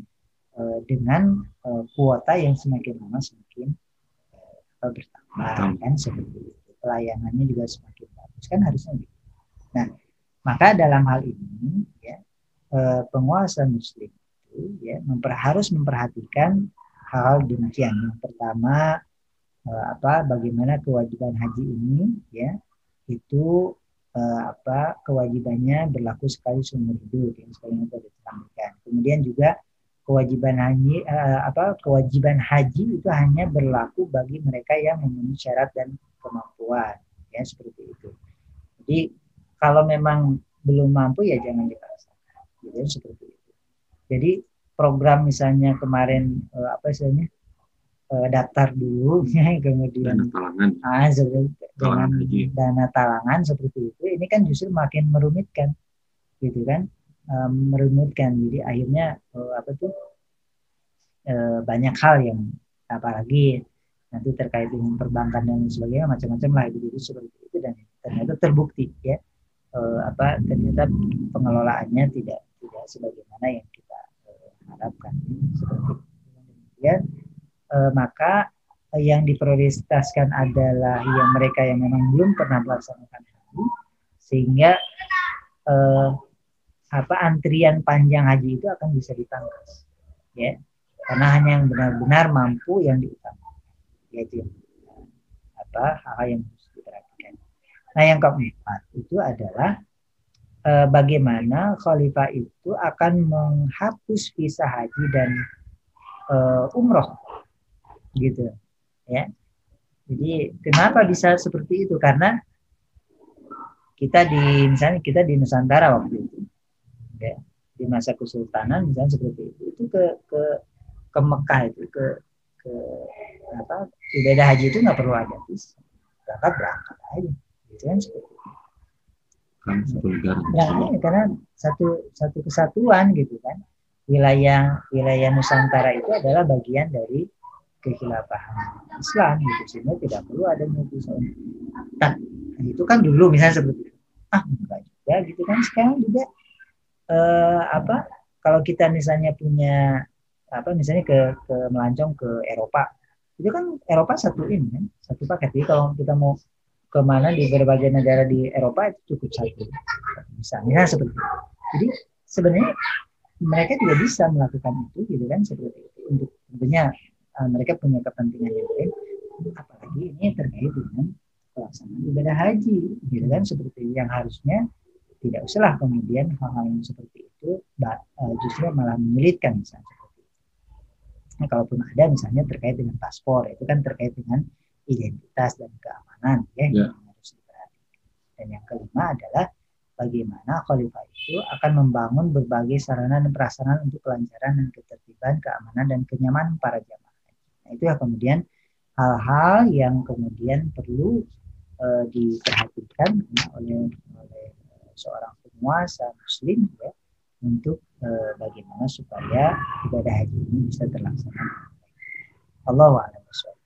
dengan kuota yang semakin lama semakin bertambah kan, seperti itu. Pelayanannya juga semakin bagus kan, harusnya gitu. Nah, maka dalam hal ini ya penguasa muslim itu ya harus memperhatikan hal demikian. Yang pertama bagaimana kewajiban haji ini ya itu kewajibannya berlaku sekali seumur hidup yang sekarang itu disampaikan. Kemudian juga kewajiban haji itu hanya berlaku bagi mereka yang memenuhi syarat dan kemampuan ya, seperti itu. Jadi kalau memang belum mampu ya jangan dipaksakan, gitu, seperti itu. Jadi program misalnya kemarin daftar dulu ya, kemudian dengan dana talangan seperti itu, ini kan justru makin merumitkan gitu kan, merumitkan. Jadi akhirnya banyak hal yang, apalagi nanti terkait dengan perbankan dan sebagainya, macam-macam lah itu seperti itu, dan ternyata terbukti ya ternyata pengelolaannya tidak sebagaimana yang kita harapkan seperti itu. Kemudian maka yang diprioritaskan adalah yang mereka yang memang belum pernah melaksanakan haji, sehingga antrian panjang haji itu akan bisa dipangkas ya, karena hanya yang benar-benar mampu yang diutamakan, yaitu hal yang harus diperhatikan. Nah, yang keempat itu adalah bagaimana khalifah itu akan menghapus visa haji dan umroh gitu ya. Jadi kenapa bisa seperti itu? Karena misalnya kita di Nusantara waktu itu ya, di masa kesultanan misalnya seperti itu ke Mekah itu ke ibadah haji itu nggak perlu ada visa, berangkat aja gitu kan, seperti itu. Karena satu kesatuan gitu kan, wilayah Nusantara itu adalah bagian dari kekhilafahan Islam gitu, sehingga tidak perlu adanya visa. Nah, itu kan dulu misalnya seperti itu. Enggak juga gitu kan. Sekarang juga kalau kita misalnya punya misalnya ke melancong ke Eropa, itu kan Eropa satu paket. Jadi kalau kita mau kemana di berbagai negara di Eropa itu cukup satu, misalnya seperti itu. Jadi sebenarnya mereka juga bisa melakukan itu gitu kan, seperti itu. Untuk tentunya mereka punya kepentingan yang lain, apalagi ini terkait dengan pelaksanaan ibadah haji gitu kan, seperti yang harusnya tidak usahlah kemudian hal-hal yang seperti itu justru malah menyulitkan misalnya seperti itu. Nah, kalaupun ada misalnya terkait dengan paspor, itu kan terkait dengan identitas dan keamanan yang harus diperhatikan. Dan yang kelima adalah bagaimana khalifah itu akan membangun berbagai sarana dan prasarana untuk kelancaran dan ketertiban, keamanan dan kenyamanan para jamaah. Nah, itu ya kemudian hal-hal yang kemudian perlu diperhatikan oleh seorang penguasa muslim ya, untuk bagaimana supaya ibadah haji ini bisa terlaksana. Allahu a'lam bishawab.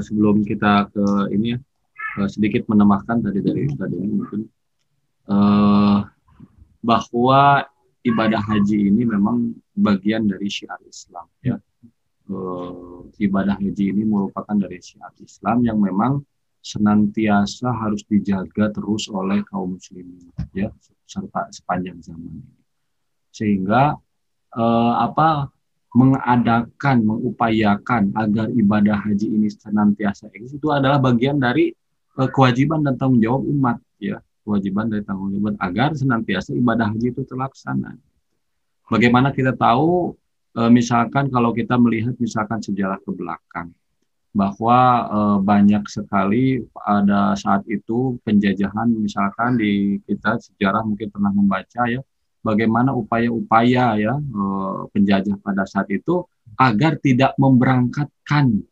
Sebelum kita ke ini ya, sedikit menambahkan tadi ini mungkin bahwa ibadah haji ini memang bagian dari syiar Islam ya. Ibadah haji ini merupakan dari syiar Islam yang memang senantiasa harus dijaga terus oleh kaum muslimin ya, serta sepanjang zaman ini. Sehingga mengupayakan agar ibadah haji ini senantiasa eksis itu adalah bagian dari kewajiban dan tanggung jawab umat ya, kewajiban dari tanggung jawab agar senantiasa ibadah haji itu terlaksana. Bagaimana kita tahu misalkan kalau kita melihat misalkan sejarah ke belakang bahwa banyak sekali pada saat itu penjajahan, misalkan di kita sejarah mungkin pernah membaca ya, bagaimana upaya-upaya ya penjajah pada saat itu agar tidak memberangkatkan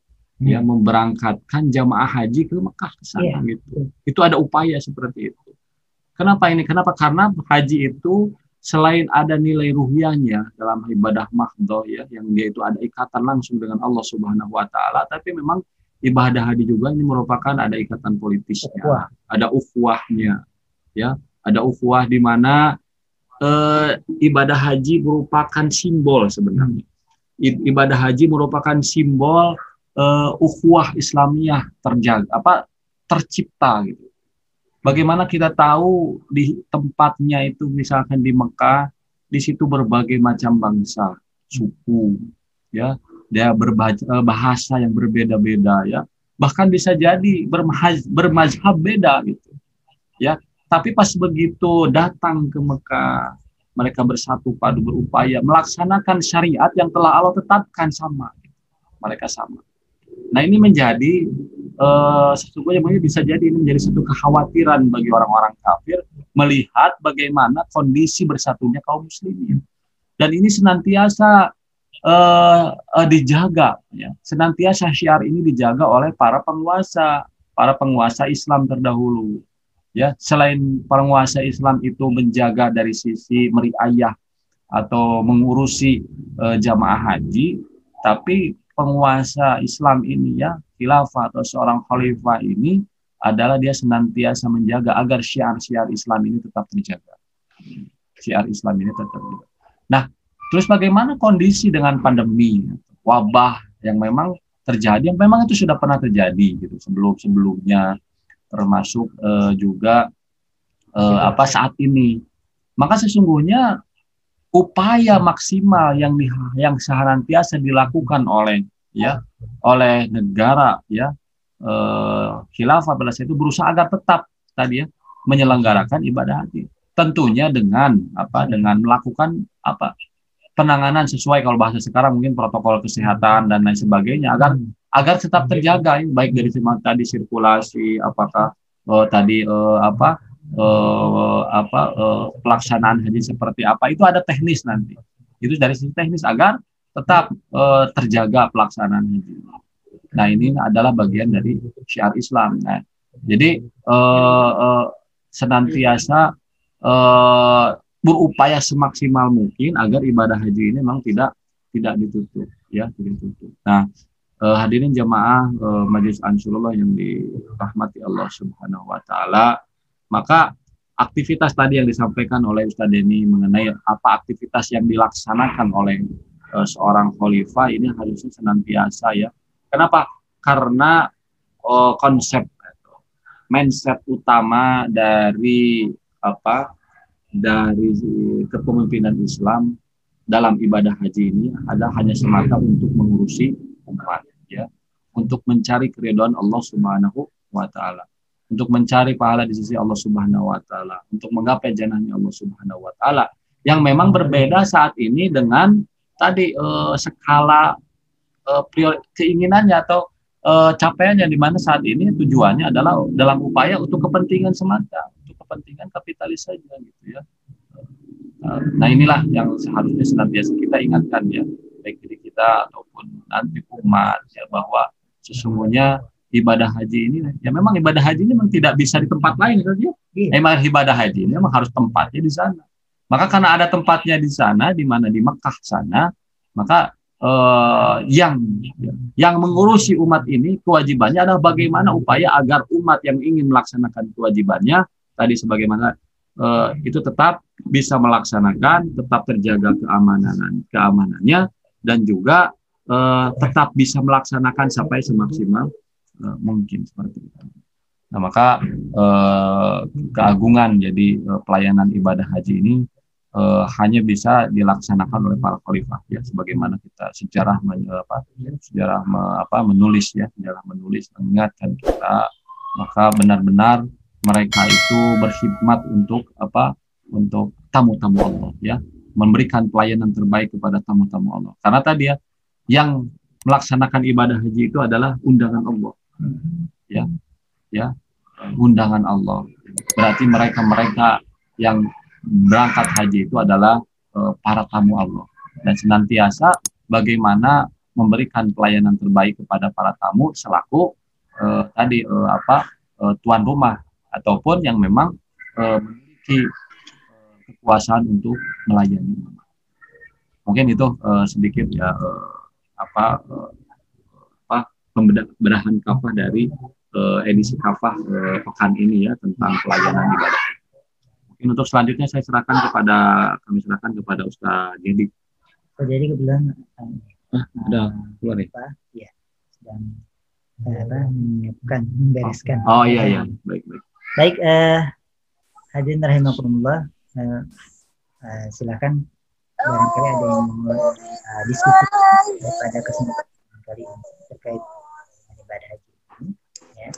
jamaah haji ke Mekah ke sana gitu. Itu ada upaya seperti itu. Kenapa ini? Kenapa? Karena haji itu selain ada nilai ruhiyahnya dalam ibadah mahdhah ya, yang dia itu ada ikatan langsung dengan Allah Subhanahu wa taala, tapi memang ibadah haji juga ini merupakan ada ikatan politisnya, ada ukhuwahnya ya, ada ukhuwah di mana ibadah haji merupakan simbol sebenarnya. Ibadah haji merupakan simbol ukhuwah Islamiyah tercipta gitu. Bagaimana kita tahu di tempatnya itu misalkan di Mekah, di situ berbagai macam bangsa, suku, ya, dia berbahasa yang berbeda-beda, ya, bahkan bisa jadi bermazhab beda gitu, ya. Tapi pas begitu datang ke Mekah, mereka bersatu padu berupaya melaksanakan syariat yang telah Allah tetapkan sama, mereka sama. Nah ini menjadi sesungguhnya bisa jadi ini menjadi satu kekhawatiran bagi orang-orang kafir melihat bagaimana kondisi bersatunya kaum muslimin. dan ini senantiasa dijaga, ya. Senantiasa syiar ini dijaga oleh para penguasa Islam terdahulu. Ya, selain penguasa Islam itu menjaga dari sisi meriayah atau mengurusi jamaah haji, tapi penguasa Islam ini, ya, khilafah atau seorang khalifah ini adalah dia senantiasa menjaga agar syiar-syiar Islam ini tetap terjaga. Syiar Islam ini tetap terjaga. Nah, terus bagaimana kondisi dengan pandemi, wabah yang memang terjadi, yang memang itu sudah pernah terjadi gitu sebelum-sebelumnya, termasuk juga saat ini. Maka sesungguhnya upaya maksimal yang senantiasa dilakukan oleh negara, ya, khilafah pada saat itu berusaha agar tetap tadi, ya, menyelenggarakan ibadah haji. Tentunya dengan melakukan penanganan sesuai, kalau bahasa sekarang mungkin protokol kesehatan dan lain sebagainya, agar tetap terjaga, ya, baik dari tadi sirkulasi, apakah pelaksanaan haji seperti apa, itu ada teknis nanti. Itu dari sisi teknis agar tetap terjaga pelaksanaan haji. Nah, ini adalah bagian dari syiar Islam. Nah, jadi senantiasa berupaya semaksimal mungkin agar ibadah haji ini memang tidak ditutup, ya, tidak ditutup. Nah, hadirin jamaah Majelis Ansarullah yang dirahmati Allah Subhanahu wa taala, maka aktivitas tadi yang disampaikan oleh Ustadz Denny mengenai apa aktivitas yang dilaksanakan oleh seorang khalifah ini harusnya senantiasa, ya. Kenapa? Karena konsep mindset utama dari kepemimpinan Islam dalam ibadah haji ini adalah hanya semata untuk mengurusi umat, ya, untuk mencari keridhaan Allah Subhanahu wa taala, untuk mencari pahala di sisi Allah Subhanahu wa taala, untuk menggapai jannahnya Allah Subhanahu wa taala, yang memang berbeda saat ini dengan tadi skala keinginannya atau capaiannya, di mana saat ini tujuannya adalah dalam upaya untuk kepentingan semata, untuk kepentingan kapitalis saja, gitu, ya. Nah, inilah yang seharusnya senantiasa kita ingatkan, ya, baik diri kita ataupun nanti umat, ya, bahwa sesungguhnya ibadah haji ini, ya, memang ibadah haji ini memang tidak bisa di tempat lain saja. Memang ibadah haji ini memang harus tempatnya di sana. Maka karena ada tempatnya di sana, di mana di Mekah sana, maka yang mengurusi umat ini kewajibannya adalah bagaimana upaya agar umat yang ingin melaksanakan kewajibannya tadi sebagaimana itu tetap bisa melaksanakan, tetap terjaga keamanannya, dan juga tetap bisa melaksanakan sampai semaksimal mungkin seperti itu. Nah, maka keagungan jadi pelayanan ibadah haji ini hanya bisa dilaksanakan oleh para khalifah, ya, sebagaimana kita sejarah menulis mengingatkan kita, maka benar-benar mereka itu berkhidmat untuk tamu-tamu Allah, ya, memberikan pelayanan terbaik kepada tamu-tamu Allah. Karena tadi, ya, yang melaksanakan ibadah haji itu adalah undangan Allah, ya, undangan Allah. Berarti mereka yang berangkat haji itu adalah para tamu Allah, dan senantiasa bagaimana memberikan pelayanan terbaik kepada para tamu selaku tuan rumah ataupun yang memang memiliki kekuasaan untuk melayani. Mungkin itu sedikit, ya, pemberahan kafah dari edisi kafah pekan ini, ya, tentang pelayanan ibadah. Mungkin untuk selanjutnya kami serahkan kepada Ustaz Jadi. Jadi kebetulan udah keluar nih. Ya, sedang menyiapkan, membereskan. Oh iya, baik. Baik, hadirin rahimakumullah, silakan barangkali ada yang mau diskusi pada kesempatan kali ini terkait dengan ibadah haji ini, ya.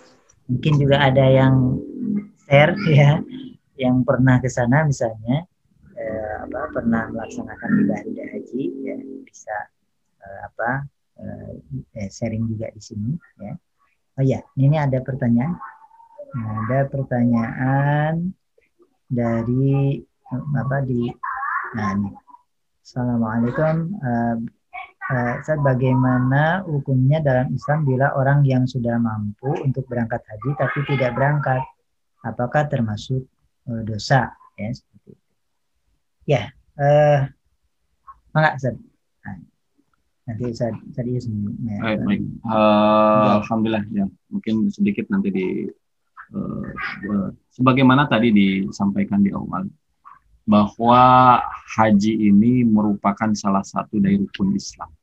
Mungkin juga ada yang share, ya, yang pernah ke sana misalnya, pernah melaksanakan ibadah haji, ya, bisa sharing juga di sini, ya. Oh ya, ini ada pertanyaan. Ada pertanyaan dari ini. Assalamualaikum. Ustaz, bagaimana hukumnya dalam Islam bila orang yang sudah mampu untuk berangkat haji tapi tidak berangkat? Apakah termasuk dosa? Ya, seperti itu. Ya, maka Ustaz. Nah, nanti Ustaz Yusuf. Baik. Alhamdulillah ya. Mungkin sedikit nanti sebagaimana tadi disampaikan di awal, bahwa haji ini merupakan salah satu dari rukun Islam.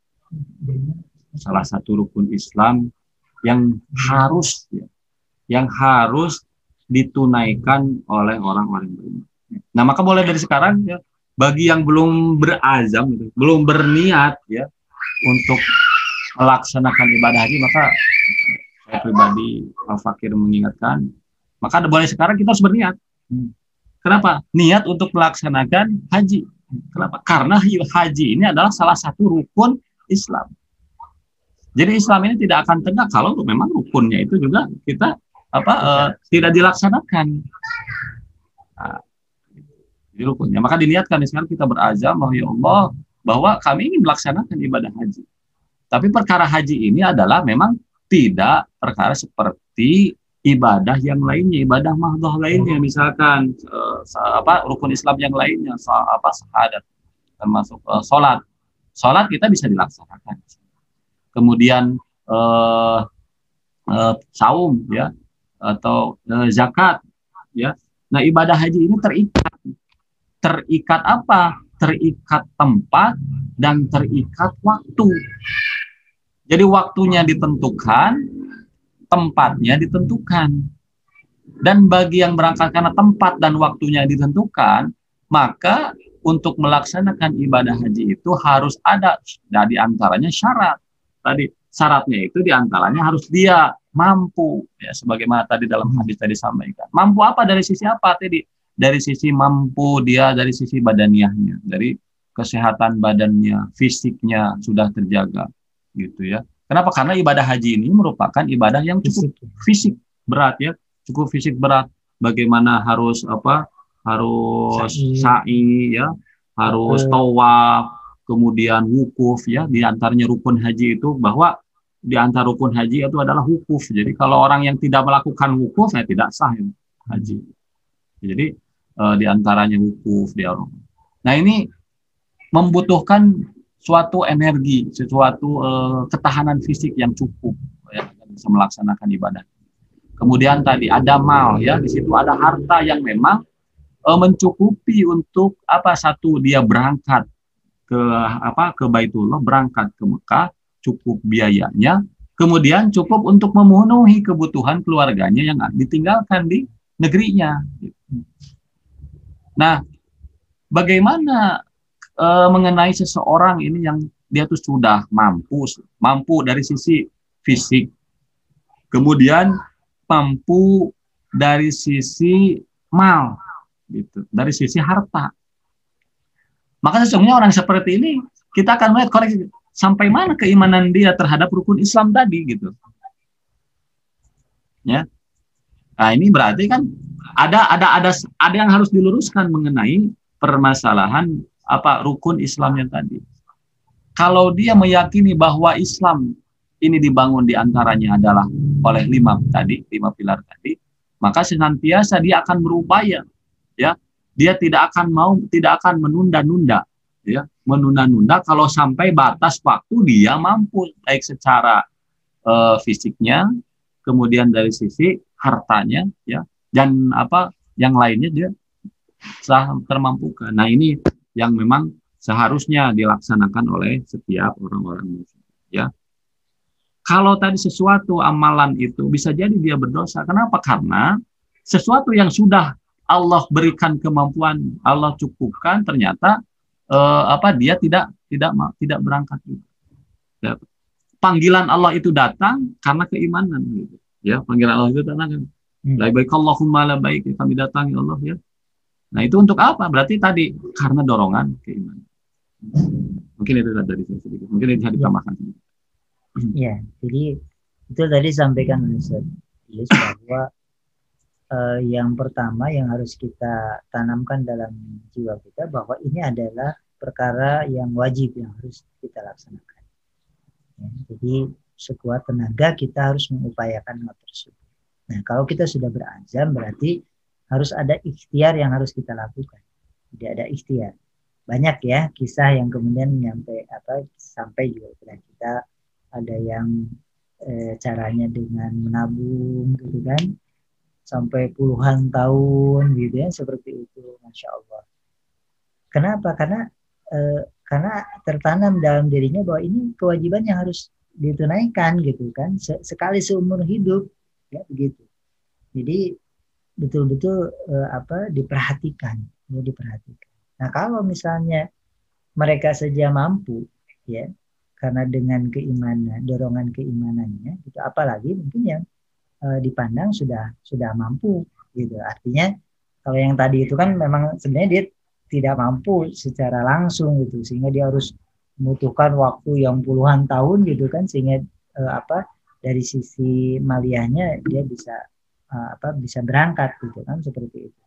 Salah satu rukun Islam yang harus ditunaikan oleh orang-orang beriman. Nah, maka mulai dari sekarang ya, bagi yang belum berazam, belum berniat ya untuk melaksanakan ibadah haji, maka saya pribadi Al-Fakir mengingatkan, maka mulai sekarang kita harus berniat. Kenapa? Niat untuk melaksanakan haji. Kenapa? Karena haji ini adalah salah satu rukun Islam. Jadi Islam ini tidak akan tegak kalau memang rukunnya itu juga kita tidak dilaksanakan. Nah, jadi rukunnya. Maka diniatkan sekarang kita berazam bahwa ya Allah, bahwa kami ingin melaksanakan ibadah haji. Tapi perkara haji ini adalah memang tidak perkara seperti ibadah yang lainnya, ibadah mahdhah lainnya, misalkan rukun Islam yang lainnya, syahadat, termasuk sholat kita bisa dilaksanakan. Kemudian saum ya, atau zakat ya. Nah, ibadah haji ini terikat apa? Terikat tempat dan terikat waktu. Jadi waktunya ditentukan, tempatnya ditentukan. Dan bagi yang berangkat karena tempat dan waktunya ditentukan, maka untuk melaksanakan ibadah haji itu harus ada, nah, diantaranya syarat. Tadi syaratnya itu diantaranya harus dia mampu, ya, sebagaimana tadi dalam hadis tadi sampaikan. Mampu apa, dari sisi apa tadi? Dari sisi mampu dia dari sisi badaniahnya, dari kesehatan badannya, fisiknya sudah terjaga, gitu ya. Kenapa? Karena ibadah haji ini merupakan ibadah yang cukup fisik berat ya, cukup fisik berat. Bagaimana harus sa'i ya, harus tawaf, kemudian wukuf ya. Di antaranya rukun haji itu, bahwa di antara rukun haji itu adalah wukuf. Jadi kalau orang yang tidak melakukan wukuf ya tidak sah ya, haji. Jadi di antaranya wukuf dia. Nah, ini membutuhkan suatu energi, sesuatu ketahanan fisik yang cukup ya, bisa melaksanakan ibadah. Kemudian tadi ada mal ya, di situ ada harta yang memang mencukupi untuk satu dia berangkat ke Baitullah, berangkat ke Mekah, cukup biayanya, kemudian cukup untuk memenuhi kebutuhan keluarganya yang ditinggalkan di negerinya. Nah, bagaimana mengenai seseorang ini yang dia tuh sudah mampu dari sisi fisik, kemudian mampu dari sisi mal, gitu, dari sisi harta. Maka sesungguhnya orang seperti ini kita akan melihat koreksi sampai mana keimanan dia terhadap rukun Islam tadi, gitu. Ya. Nah, ini berarti kan ada yang harus diluruskan mengenai permasalahan rukun Islamnya tadi. Kalau dia meyakini bahwa Islam ini dibangun diantaranya adalah oleh 5 pilar tadi, maka senantiasa dia akan berupaya, ya. Dia tidak akan menunda-nunda, ya, menunda-nunda kalau sampai batas waktu dia mampu, baik secara fisiknya, kemudian dari sisi hartanya, ya, dan yang lainnya dia termampukan. Nah, ini yang memang seharusnya dilaksanakan oleh setiap orang-orang muslim, ya. Kalau tadi sesuatu amalan itu bisa jadi dia berdosa. Kenapa? Karena sesuatu yang sudah Allah berikan kemampuan, Allah cukupkan, ternyata dia tidak berangkat juga. Ya. Panggilan Allah itu datang karena keimanan, gitu. Ya, panggilan Allah itu datang. Labbaik Allahumma labbaik, kami datang ya Allah, ya. Nah, itu untuk apa? Berarti tadi karena dorongan keimanan. Mungkin itu dari saya sedikit. Mungkin itu bisa ditambahkan. Ya, jadi itu tadi sampaikan Ustaz bahwa yang pertama yang harus kita tanamkan dalam jiwa kita bahwa ini adalah perkara yang wajib yang harus kita laksanakan. Ya, jadi sekuat tenaga kita harus mengupayakan hal tersebut. Nah, kalau kita sudah berazam berarti harus ada ikhtiar yang harus kita lakukan. Tidak ada ikhtiar. Banyak ya kisah yang kemudian sampai juga kepada kita, ada yang caranya dengan menabung gitu kan sampai puluhan tahun gitu ya, seperti itu, Masya Allah. Kenapa? Karena tertanam dalam dirinya bahwa ini kewajiban yang harus ditunaikan gitu kan, sekali seumur hidup ya, begitu. Jadi betul-betul diperhatikan. Nah, kalau misalnya mereka saja mampu ya, karena dengan keimanan, dorongan keimanannya gitu, apalagi mungkin yang dipandang sudah mampu gitu. Artinya kalau yang tadi itu kan memang sebenarnya dia tidak mampu secara langsung gitu, sehingga dia harus membutuhkan waktu yang puluhan tahun gitu kan, sehingga dari sisi maliyahnya dia bisa berangkat gitu kan, seperti itu.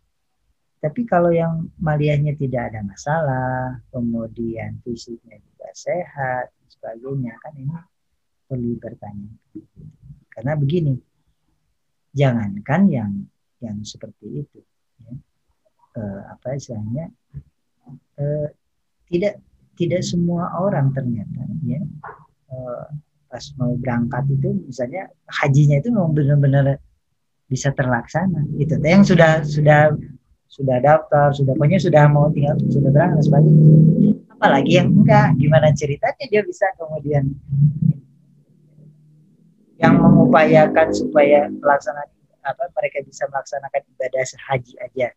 Tapi kalau yang maliyahnya tidak ada masalah, kemudian fisiknya juga sehat dan sebagainya, kan ini perlu bertanya. Karena begini, jangankan yang seperti itu, ya, istilahnya tidak semua orang ternyata ya pas mau berangkat itu, misalnya hajinya itu memang benar-benar bisa terlaksana. Itu yang sudah daftar, sudah mau tinggal, sudah berangkat sebagainya. Apalagi yang enggak, gimana ceritanya dia bisa kemudian yang mengupayakan supaya mereka bisa melaksanakan ibadah haji aja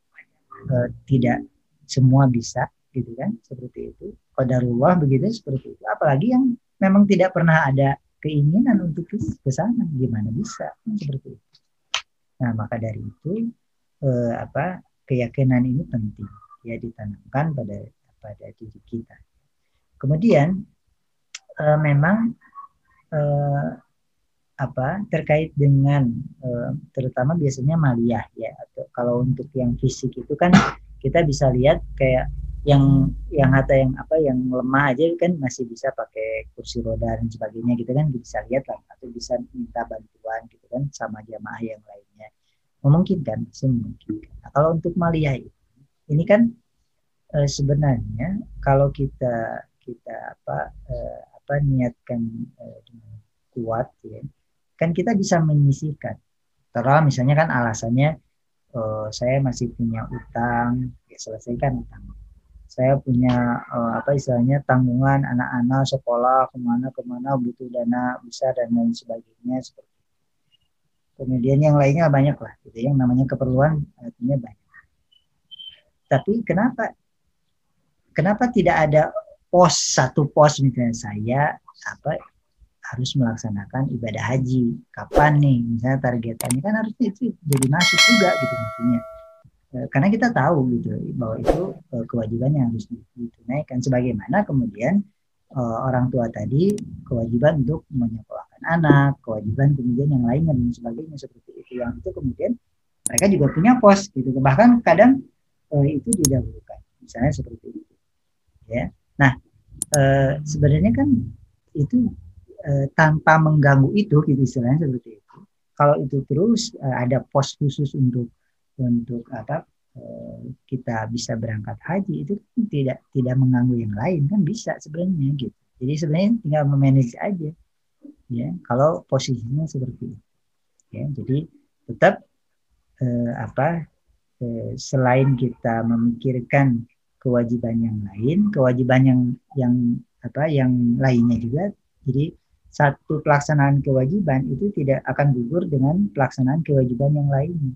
tidak semua bisa gitu kan, seperti itu. Qadarullah begitu, seperti itu. Apalagi yang memang tidak pernah ada keinginan untuk ke sana, gimana bisa seperti itu. Nah, maka dari itu keyakinan ini penting ya ditanamkan pada diri kita. Kemudian memang terkait dengan terutama biasanya maliyah ya, atau kalau untuk yang fisik itu kan kita bisa lihat kayak yang lemah aja kan masih bisa pakai kursi roda dan sebagainya gitu kan, bisa lihat lah, atau bisa minta bantuan gitu kan sama jamaah yang lainnya, memungkinkan. Nah, kalau untuk maliyah ini kan sebenarnya kalau kita niatkan dengan kuat ya, kan kita bisa menyisihkan. Kalau misalnya kan alasannya saya masih punya utang, ya selesaikan utang. Saya punya istilahnya tanggungan anak-anak sekolah kemana butuh dana besar dan lain sebagainya, seperti itu. Kemudian yang lainnya banyak lah, gitu. Yang namanya keperluan artinya banyak. Tapi kenapa tidak ada satu pos misalnya saya harus melaksanakan ibadah haji, kapan nih misalnya targetannya, kan harusnya itu jadi masuk juga gitu maksudnya. Karena kita tahu gitu bahwa itu kewajiban yang harus ditunaikan, sebagaimana kemudian orang tua tadi kewajiban untuk menyekolahkan anak, kewajiban kemudian yang lainnya dan sebagainya, seperti itu, yang itu kemudian mereka juga punya pos gitu, bahkan kadang itu didahulukan misalnya seperti itu ya. Nah sebenarnya kan itu tanpa mengganggu itu gitu, istilahnya seperti itu. Kalau itu terus ada pos khusus untuk kita bisa berangkat haji, itu tidak mengganggu yang lain, kan bisa sebenarnya gitu. Jadi sebenarnya tinggal memanage aja ya kalau posisinya seperti itu ya. Jadi tetap selain kita memikirkan kewajiban yang lain, kewajiban yang lainnya juga. Jadi satu pelaksanaan kewajiban itu tidak akan gugur dengan pelaksanaan kewajiban yang lainnya.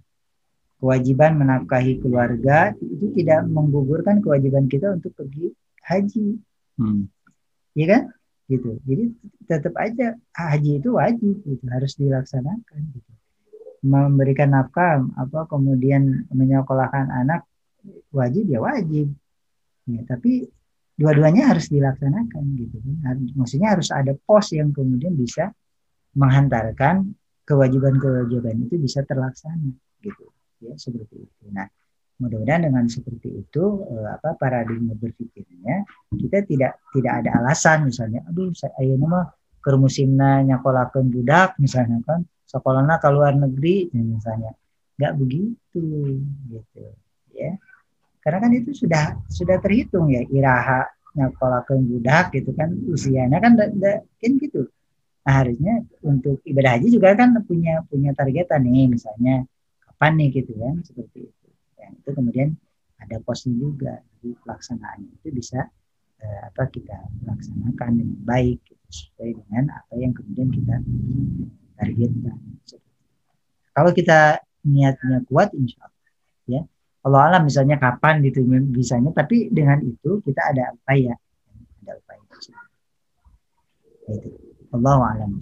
Kewajiban menafkahi keluarga itu tidak menggugurkan kewajiban kita untuk pergi haji, ya kan? Gitu. Jadi tetap aja haji itu wajib, gitu, harus dilaksanakan. Gitu. Memberikan nafkah, kemudian menyekolahkan anak wajib ya wajib. Ya, tapi dua-duanya harus dilaksanakan, gitu. Maksudnya harus ada pos yang kemudian bisa menghantarkan kewajiban-kewajiban itu bisa terlaksana, gitu. Ya, seperti itu. Nah, mudah-mudahan dengan seperti itu paradigma berpikirnya misalnya kita tidak ada alasan misalnya aduh saya ayeuna mah keur musimna nyakolakeun budak misalnya kan sekolahna ke luar negeri misalnya nggak begitu gitu ya karena kan itu sudah terhitung ya iraha nyakolakeun budak gitu kan usianya kan kan gitu. Nah, harusnya untuk ibadah haji juga kan punya targetan nih misalnya kapan nih gitu kan seperti itu. Yang itu kemudian ada posnya juga di pelaksanaannya itu bisa kita laksanakan dengan baik gitu, sesuai dengan apa yang kemudian kita targetkan. Kalau kita niatnya kuat insya Allah ya Allah alam misalnya kapan gitu bisanya tapi dengan itu kita ada upaya itu. Allahu a'lam.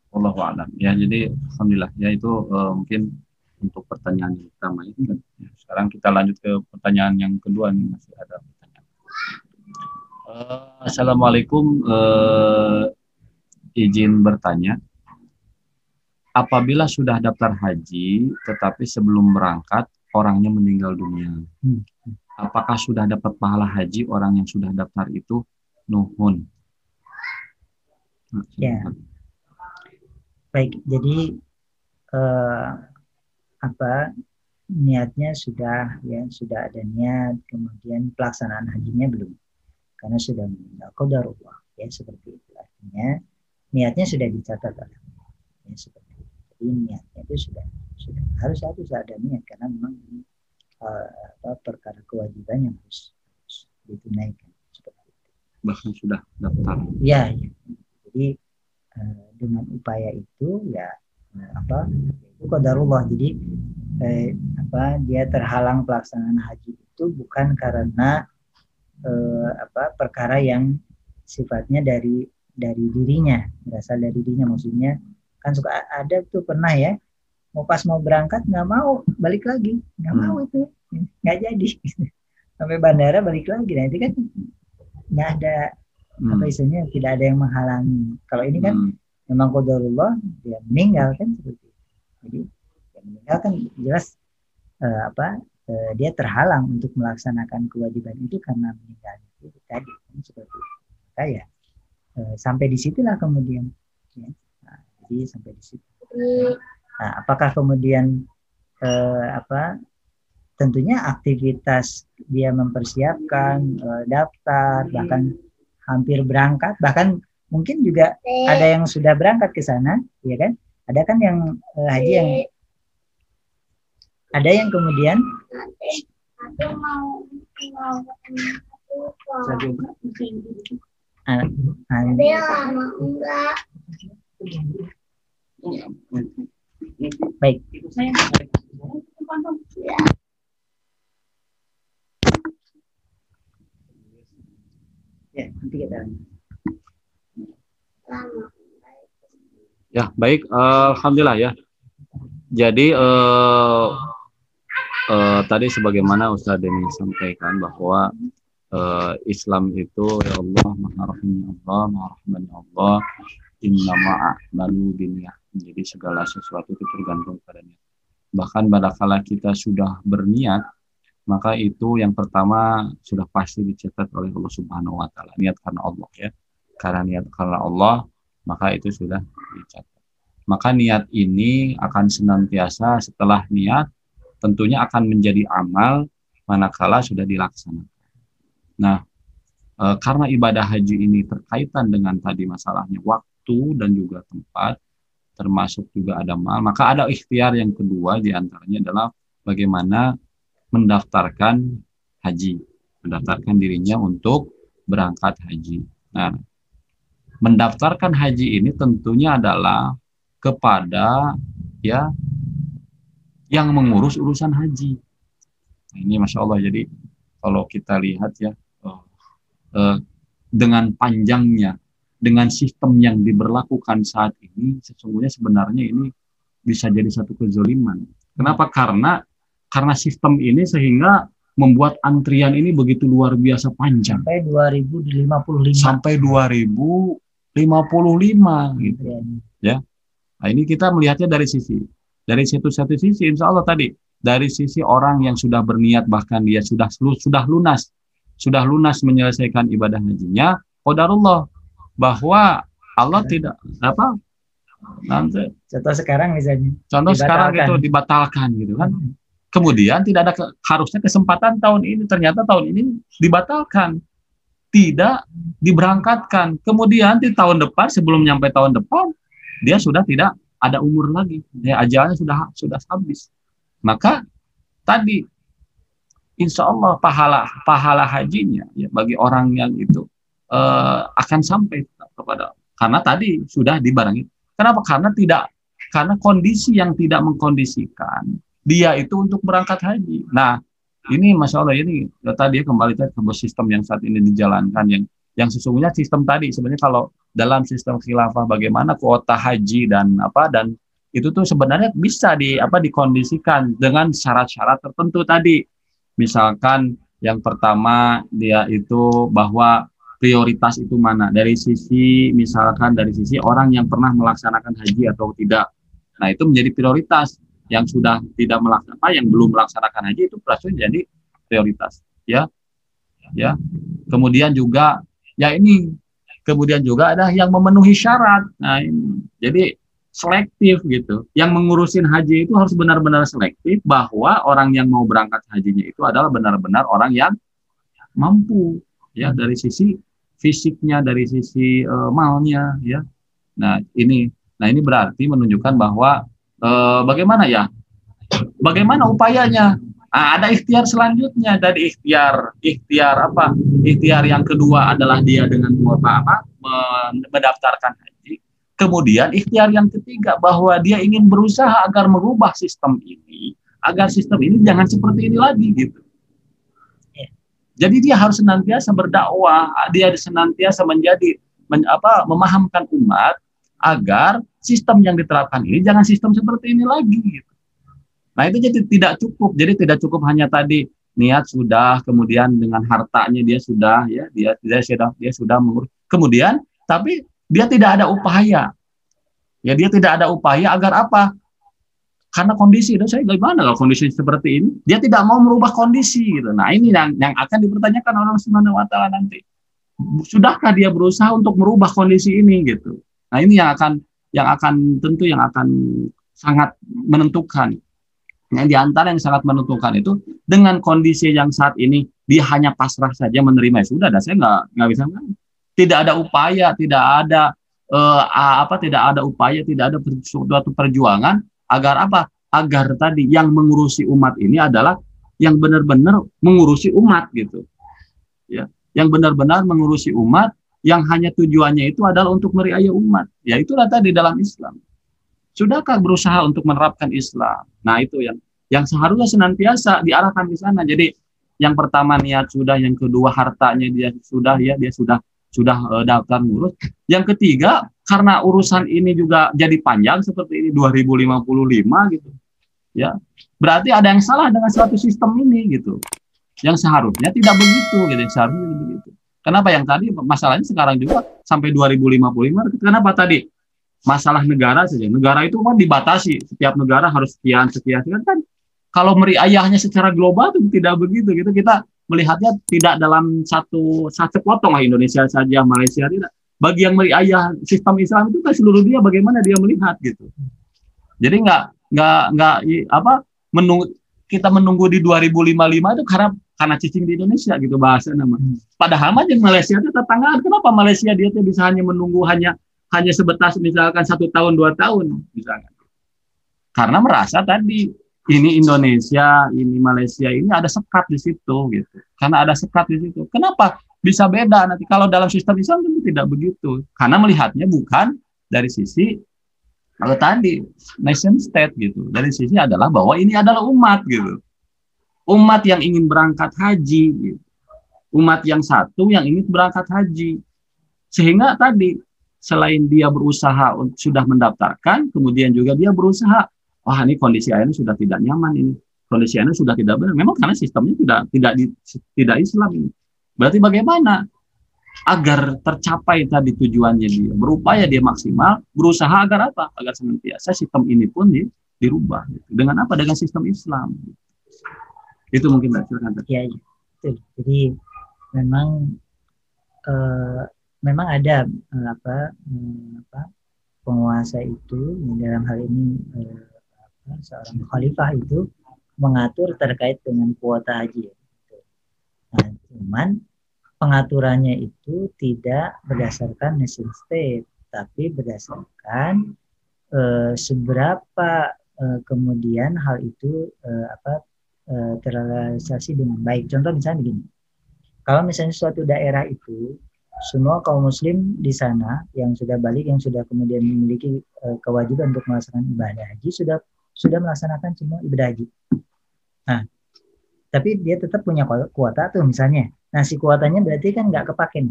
Wallahu a'lam. Ya, jadi alhamdulillah ya itu mungkin untuk pertanyaan yang pertama ini. Sekarang kita lanjut ke pertanyaan yang kedua nih, masih ada pertanyaan. Assalamualaikum, izin bertanya. Apabila sudah daftar haji tetapi sebelum berangkat orangnya meninggal dunia. Apakah sudah dapat pahala haji orang yang sudah daftar itu? Nuhun. Ya, baik. Jadi niatnya sudah ada niat, kemudian pelaksanaan hajinya belum, karena sudah meninggal qadarullah ya seperti itu. Artinya niatnya sudah dicatat oleh ya seperti itu. Jadi niatnya itu sudah harus ada niat karena memang ini perkara kewajiban yang harus ditunaikan seperti itu. Bahkan sudah daftar. Ya. Jadi dengan upaya itu ya itu qadarullah. Jadi dia terhalang pelaksanaan haji itu bukan karena perkara yang sifatnya dari dirinya, berasal dari dirinya. Maksudnya kan suka ada tuh pernah ya mau berangkat nggak mau balik lagi, nggak mau itu nggak jadi sampai bandara balik lagi. Nah itu kan nggak ada istilahnya tidak ada yang menghalangi. Kalau ini kan memang qadarullah dia meninggal kan seperti itu. Jadi yang meninggal kan jelas dia terhalang untuk melaksanakan kewajiban itu karena meninggal itu tadi kan seperti itu. Kayak sampai di situlah kemudian ya. Nah, jadi sampai di situ. Nah, apakah kemudian tentunya aktivitas dia mempersiapkan daftar bahkan hampir berangkat, bahkan mungkin juga ada yang sudah berangkat ke sana, ya kan? Ada kan yang haji yang ada yang kemudian baik. Ya, nanti kita ya, baik. Alhamdulillah ya. Jadi tadi sebagaimana Ustaz Denny sampaikan bahwa Islam itu ya Allah Maha Rahimnya Allah, Maha Rahmannya Allah, innama a'malu binniyah. Jadi segala sesuatu itu tergantung pada niat. Bahkan kala kita sudah berniat, maka itu yang pertama sudah pasti dicatat oleh Allah Subhanahu wa taala. Niat karena Allah ya. Karena niat karena Allah, maka itu sudah dicatat. Maka niat ini akan senantiasa setelah niat tentunya akan menjadi amal manakala sudah dilaksanakan. Nah, karena ibadah haji ini terkaitan dengan tadi masalahnya waktu dan juga tempat, termasuk juga ada mal, maka ada ikhtiar yang kedua diantaranya adalah bagaimana mendaftarkan haji, mendaftarkan dirinya untuk berangkat haji. Nah, mendaftarkan haji ini tentunya adalah kepada ya yang mengurus urusan haji. Nah, ini Masya Allah, jadi kalau kita lihat ya dengan panjangnya, dengan sistem yang diberlakukan saat ini, sesungguhnya sebenarnya ini bisa jadi satu kezaliman. Kenapa? Karena sistem ini sehingga membuat antrian ini begitu luar biasa panjang. Sampai 2055. Sampai 2055 gitu. Ya. Nah, ini kita melihatnya dari satu sisi insya Allah tadi dari sisi orang yang sudah berniat, bahkan dia sudah lunas menyelesaikan ibadah hajinya, qadarullah, bahwa Allah tidak apa nanti Contoh sekarang misalnya sekarang itu dibatalkan gitu kan. Kemudian tidak ada harusnya kesempatan tahun ini, ternyata tahun ini dibatalkan, tidak diberangkatkan. Kemudian di tahun depan, sebelum nyampe tahun depan, dia sudah tidak ada umur lagi, ya, ajalnya sudah habis. Maka tadi insya Allah pahala hajinya ya bagi orang yang itu akan sampai kepada, karena tadi sudah dibarengi. Kenapa? Karena kondisi yang tidak mengkondisikan dia itu untuk berangkat haji. Nah, ini Masya Allah, ini tadi kembali ke sistem yang saat ini dijalankan, yang sesungguhnya sistem tadi sebenarnya kalau dalam sistem khilafah bagaimana kuota haji dan itu tuh sebenarnya bisa dikondisikan dengan syarat-syarat tertentu tadi. Misalkan yang pertama dia itu bahwa prioritas itu mana, dari sisi orang yang pernah melaksanakan haji atau tidak. Nah, itu menjadi prioritas. Yang sudah tidak melaksanakan, yang belum melaksanakan haji itu pasti jadi prioritas, ya. Kemudian juga ada yang memenuhi syarat. Nah, ini jadi selektif gitu. Yang mengurusin haji itu harus benar-benar selektif, bahwa orang yang mau berangkat hajinya itu adalah benar-benar orang yang mampu, ya, dari sisi fisiknya, dari sisi malnya, ya. Nah, ini berarti menunjukkan bahwa bagaimana upayanya. Ada ikhtiar selanjutnya, dari ikhtiar yang kedua adalah dia dengan mendaftarkan haji. Kemudian ikhtiar yang ketiga bahwa dia ingin berusaha agar merubah sistem ini, agar sistem ini jangan seperti ini lagi gitu. Jadi dia harus senantiasa berdakwah, dia senantiasa memahamkan umat agar sistem yang diterapkan ini jangan sistem seperti ini lagi gitu. Nah, itu jadi tidak cukup. Jadi tidak cukup hanya tadi niat sudah, kemudian dengan hartanya dia sudah, ya, dia sudah mengurus. Kemudian tapi dia tidak ada upaya. Ya, dia tidak ada upaya agar apa? Karena kondisi itu, saya gimana kalau kondisi seperti ini? Dia tidak mau merubah kondisi gitu. Nah, ini yang akan dipertanyakan orang Subhanahu wa taala nanti. Sudahkah dia berusaha untuk merubah kondisi ini gitu? Nah, ini yang akan sangat menentukan. Yang diantara yang sangat menentukan itu dengan kondisi yang saat ini dia hanya pasrah saja menerima, sudah, saya nggak bisa. Tidak ada upaya, tidak ada upaya, tidak ada suatu perjuangan agar apa? Agar tadi yang mengurusi umat ini adalah yang benar-benar mengurusi umat gitu, ya, yang benar-benar mengurusi umat, yang hanya tujuannya itu adalah untuk meriayah umat. Ya, itulah tadi dalam Islam. Sudahkah berusaha untuk menerapkan Islam? Nah, itu yang seharusnya senantiasa diarahkan di sana. Jadi yang pertama niat sudah, yang kedua hartanya dia sudah, ya, dia sudah daftar ngurus. Yang ketiga, karena urusan ini juga jadi panjang seperti ini 2055 gitu. Ya. Berarti ada yang salah dengan suatu sistem ini gitu. Yang seharusnya tidak begitu gitu, Kenapa yang tadi masalahnya sekarang juga sampai 2055? Kenapa tadi? Masalah negara saja. Negara itu kan dibatasi. Setiap negara harus sekian kan. Kalau meriayahnya secara global itu tidak begitu gitu. Kita melihatnya tidak dalam satu potong lah, Indonesia saja, Malaysia tidak. Bagi yang meriayah sistem Islam itu kan seluruh dia bagaimana dia melihat gitu. Jadi kita menunggu di 2055 itu karena cicing di Indonesia gitu bahasa nama. Padahal aja Malaysia itu tetanggaan. Kenapa Malaysia dia tuh bisa hanya menunggu hanya sebatas misalkan 1 tahun 2 tahun misalkan. Karena merasa tadi ini Indonesia, ini Malaysia, ini ada sekat di situ gitu. Karena ada sekat di situ. Kenapa bisa beda nanti kalau dalam sistem Islam itu tidak begitu? Karena melihatnya bukan dari sisi kalau tadi nation state gitu. Dari sisi adalah bahwa ini adalah umat gitu. Umat yang ingin berangkat haji gitu. Umat yang satu yang ingin berangkat haji. Sehingga tadi selain dia berusaha sudah mendaftarkan, kemudian juga dia berusaha, wah ini kondisi airnya sudah tidak nyaman ini. Kondisi airnya sudah tidak benar. Memang karena sistemnya tidak Islam ini. Berarti bagaimana agar tercapai tadi tujuannya dia? Berupaya dia maksimal, berusaha agar apa? Agar senantiasa sistem ini pun dirubah. Dengan apa? Dengan sistem Islam. Itu mungkin Mbak, silakan. Ya, betul. Jadi memang memang ada penguasa itu dalam hal ini seorang khalifah itu mengatur terkait dengan kuota haji. Nah, cuman pengaturannya itu tidak berdasarkan nation state, tapi berdasarkan seberapa kemudian hal itu terrealisasi dengan baik. Contoh misalnya begini, kalau misalnya suatu daerah itu semua kaum muslim di sana yang sudah balik, yang sudah kemudian memiliki kewajiban untuk melaksanakan ibadah haji, sudah melaksanakan semua ibadah haji. Nah, tapi dia tetap punya kuota tuh misalnya. Nah, si kuotanya berarti kan nggak kepake.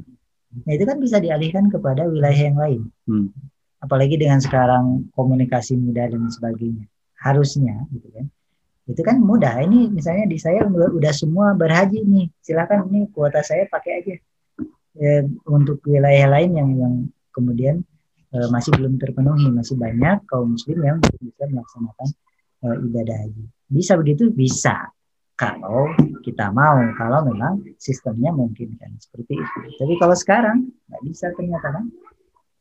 Nah, itu kan bisa dialihkan kepada wilayah yang lain. Apalagi dengan sekarang komunikasi mudah dan sebagainya. Harusnya gitu kan. Itu kan mudah. Ini misalnya di saya udah semua berhaji nih. Silakan ini kuota saya pakai aja. Untuk wilayah lain yang kemudian masih belum terpenuhi, masih banyak kaum muslim yang bisa melaksanakan ibadah haji. Bisa begitu? Bisa. Kalau kita mau, kalau memang sistemnya mungkin kan seperti itu. Tapi kalau sekarang nggak bisa ternyata kan,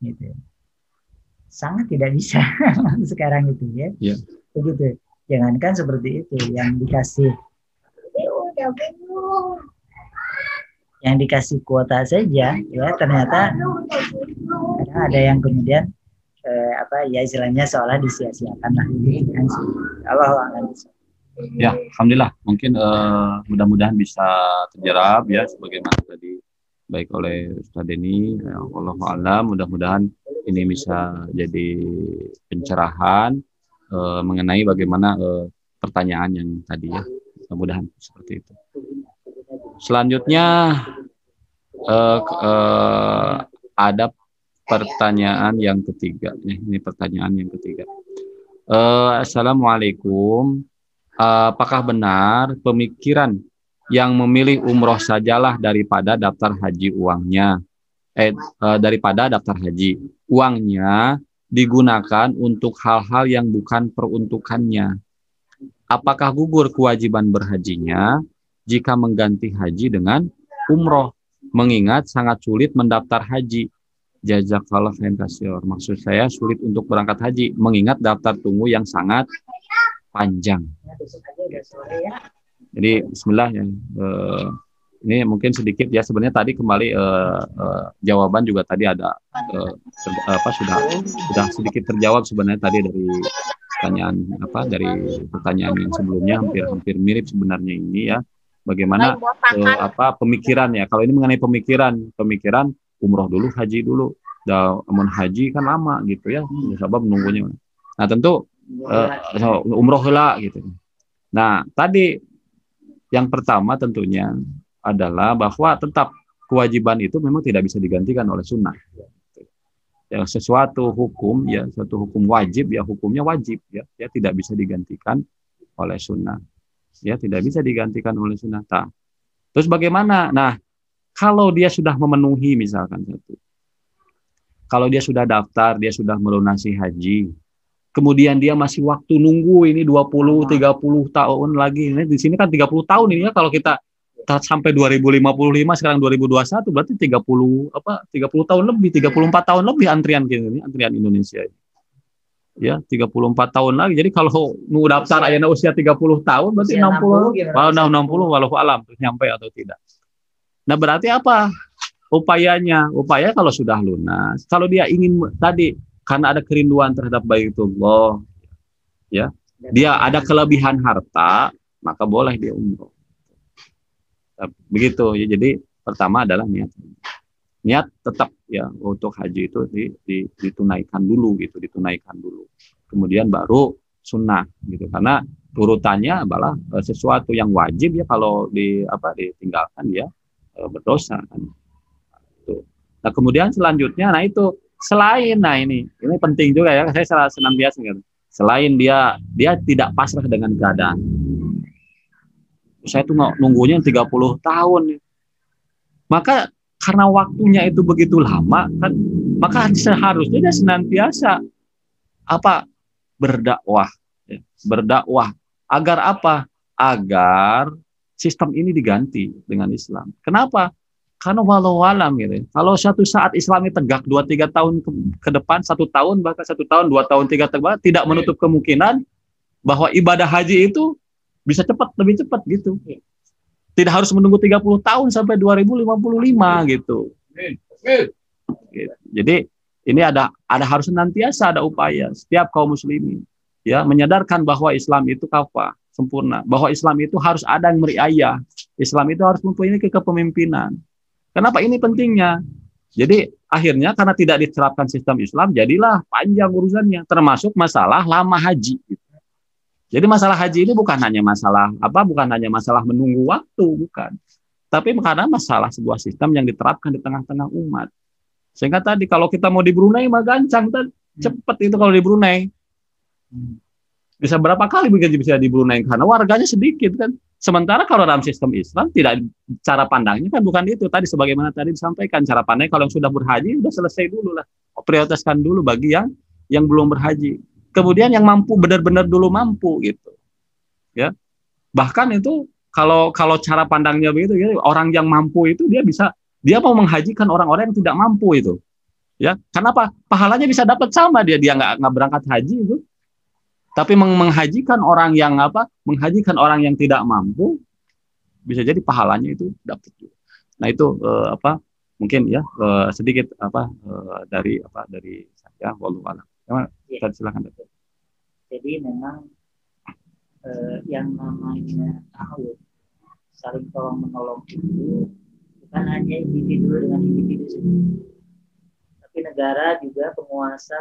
gitu. Sangat tidak bisa sekarang itu ya. Yeah. Begitu. Jangankan seperti itu, yang dikasih kuota saja, ya ternyata ada yang kemudian ya istilahnya seolah disia-siakan lah gitu kan. Allah. Ya, alhamdulillah. Mungkin mudah-mudahan bisa terjawab ya sebagaimana tadi baik oleh Ustaz Denny. Wallahu a'lam. Mudah-mudahan ini bisa jadi pencerahan mengenai bagaimana pertanyaan yang tadi ya. Mudah-mudahan seperti itu. Selanjutnya ada pertanyaan yang ketiga. Ini pertanyaan yang ketiga. Assalamualaikum. Apakah benar pemikiran yang memilih umroh sajalah daripada daftar haji uangnya daripada daftar haji uangnya digunakan untuk hal-hal yang bukan peruntukannya? Apakah gugur kewajiban berhajinya jika mengganti haji dengan umroh, mengingat sangat sulit mendaftar haji? Jazakallah khairan katsir. Maksud saya sulit untuk berangkat haji mengingat daftar tunggu yang sangat panjang. Jadi bismillah ya. Ini mungkin sedikit ya, sebenarnya tadi kembali jawaban juga tadi ada sudah sedikit terjawab sebenarnya tadi dari pertanyaan yang sebelumnya, hampir mirip sebenarnya ini ya. Bagaimana pemikiran ya. Kalau ini mengenai pemikiran umroh dulu, haji dulu. Namun haji kan lama gitu ya. Sebab menunggunya. Nah, tentu umroh lah gitu. Nah, tadi yang pertama tentunya adalah bahwa tetap kewajiban itu memang tidak bisa digantikan oleh sunnah. Ya, suatu hukum wajib ya, hukumnya wajib ya, tidak bisa digantikan oleh sunnah. Ya, tidak bisa digantikan oleh sunnah. Terus bagaimana? Nah, kalau dia sudah memenuhi misalkan kalau dia sudah daftar, dia sudah melunasi haji, kemudian dia masih waktu nunggu ini 20-30 tahun lagi. Ini di sini kan 30 tahun ini ya, kalau kita sampai 2055 sekarang 2021 berarti 30 tahun lebih, 34 tahun lebih antrian Indonesia ini. Ya, 34 tahun lagi. Jadi kalau mau daftar ayana usia 30 tahun berarti 60 walau alam nyampe atau tidak. Nah, berarti apa upayanya? Upaya kalau sudah lunas, kalau dia ingin tadi karena ada kerinduan terhadap Baitullah, ya, dia ada kelebihan harta, maka boleh dia umroh. Begitu ya. Jadi pertama adalah niat tetap ya untuk haji itu ditunaikan dulu gitu, kemudian baru sunnah gitu, karena urutannya adalah sesuatu yang wajib ya, kalau ditinggalkan dia berdosa kan. Nah, kemudian selanjutnya itu selain, ini penting juga ya, saya senantiasa gitu. Selain dia tidak pasrah dengan keadaan. Saya tuh nunggunya 30 tahun. Maka karena waktunya itu begitu lama kan, maka seharusnya dia senantiasa berdakwah. Berdakwah agar apa? Agar sistem ini diganti dengan Islam. Kenapa? Karena walau alam gitu. Kalau suatu saat Islam ini tegak 2-3 tahun ke depan, 1 tahun, bahkan 1 tahun, 2 tahun, 3 tahun, tidak menutup kemungkinan bahwa ibadah haji itu bisa cepat, lebih cepat gitu. Tidak harus menunggu 30 tahun sampai 2055 gitu. Jadi ini ada harus senantiasa ada upaya setiap kaum muslimin ya menyadarkan bahwa Islam itu kafah, sempurna, bahwa Islam itu harus ada yang meriayah. Islam itu harus mempunyai kepemimpinan. Kenapa ini pentingnya? Jadi akhirnya karena tidak diterapkan sistem Islam, jadilah panjang urusannya, termasuk masalah lama haji. Jadi masalah haji ini bukan hanya masalah menunggu waktu, bukan. Tapi karena masalah sebuah sistem yang diterapkan di tengah-tengah umat. Sehingga tadi kalau kita mau di Brunei mah gancang, cepat itu kalau di Brunei. Bisa berapa kali bisa di Brunei karena warganya sedikit kan. Sementara kalau dalam sistem Islam tidak, cara pandangnya kan bukan itu. Tadi sebagaimana tadi disampaikan, cara pandangnya kalau yang sudah berhaji sudah selesai dulu lah. Prioritaskan dulu bagi yang belum berhaji. Kemudian yang mampu benar-benar dulu mampu gitu. Ya. Bahkan itu kalau cara pandangnya begitu ya, orang yang mampu itu dia mau menghajikan orang-orang yang tidak mampu itu. Ya, kenapa? Pahalanya bisa dapat sama dia nggak berangkat haji itu. Tapi menghajikan orang yang tidak mampu bisa jadi pahalanya itu dapat juga. Nah itu mungkin ya sedikit dari saya wallahu a'lam. Ya. Silakan. Jadi memang yang namanya ta'awun, saling tolong menolong itu bukan hanya individu dengan individu sendiri, tapi negara juga, penguasa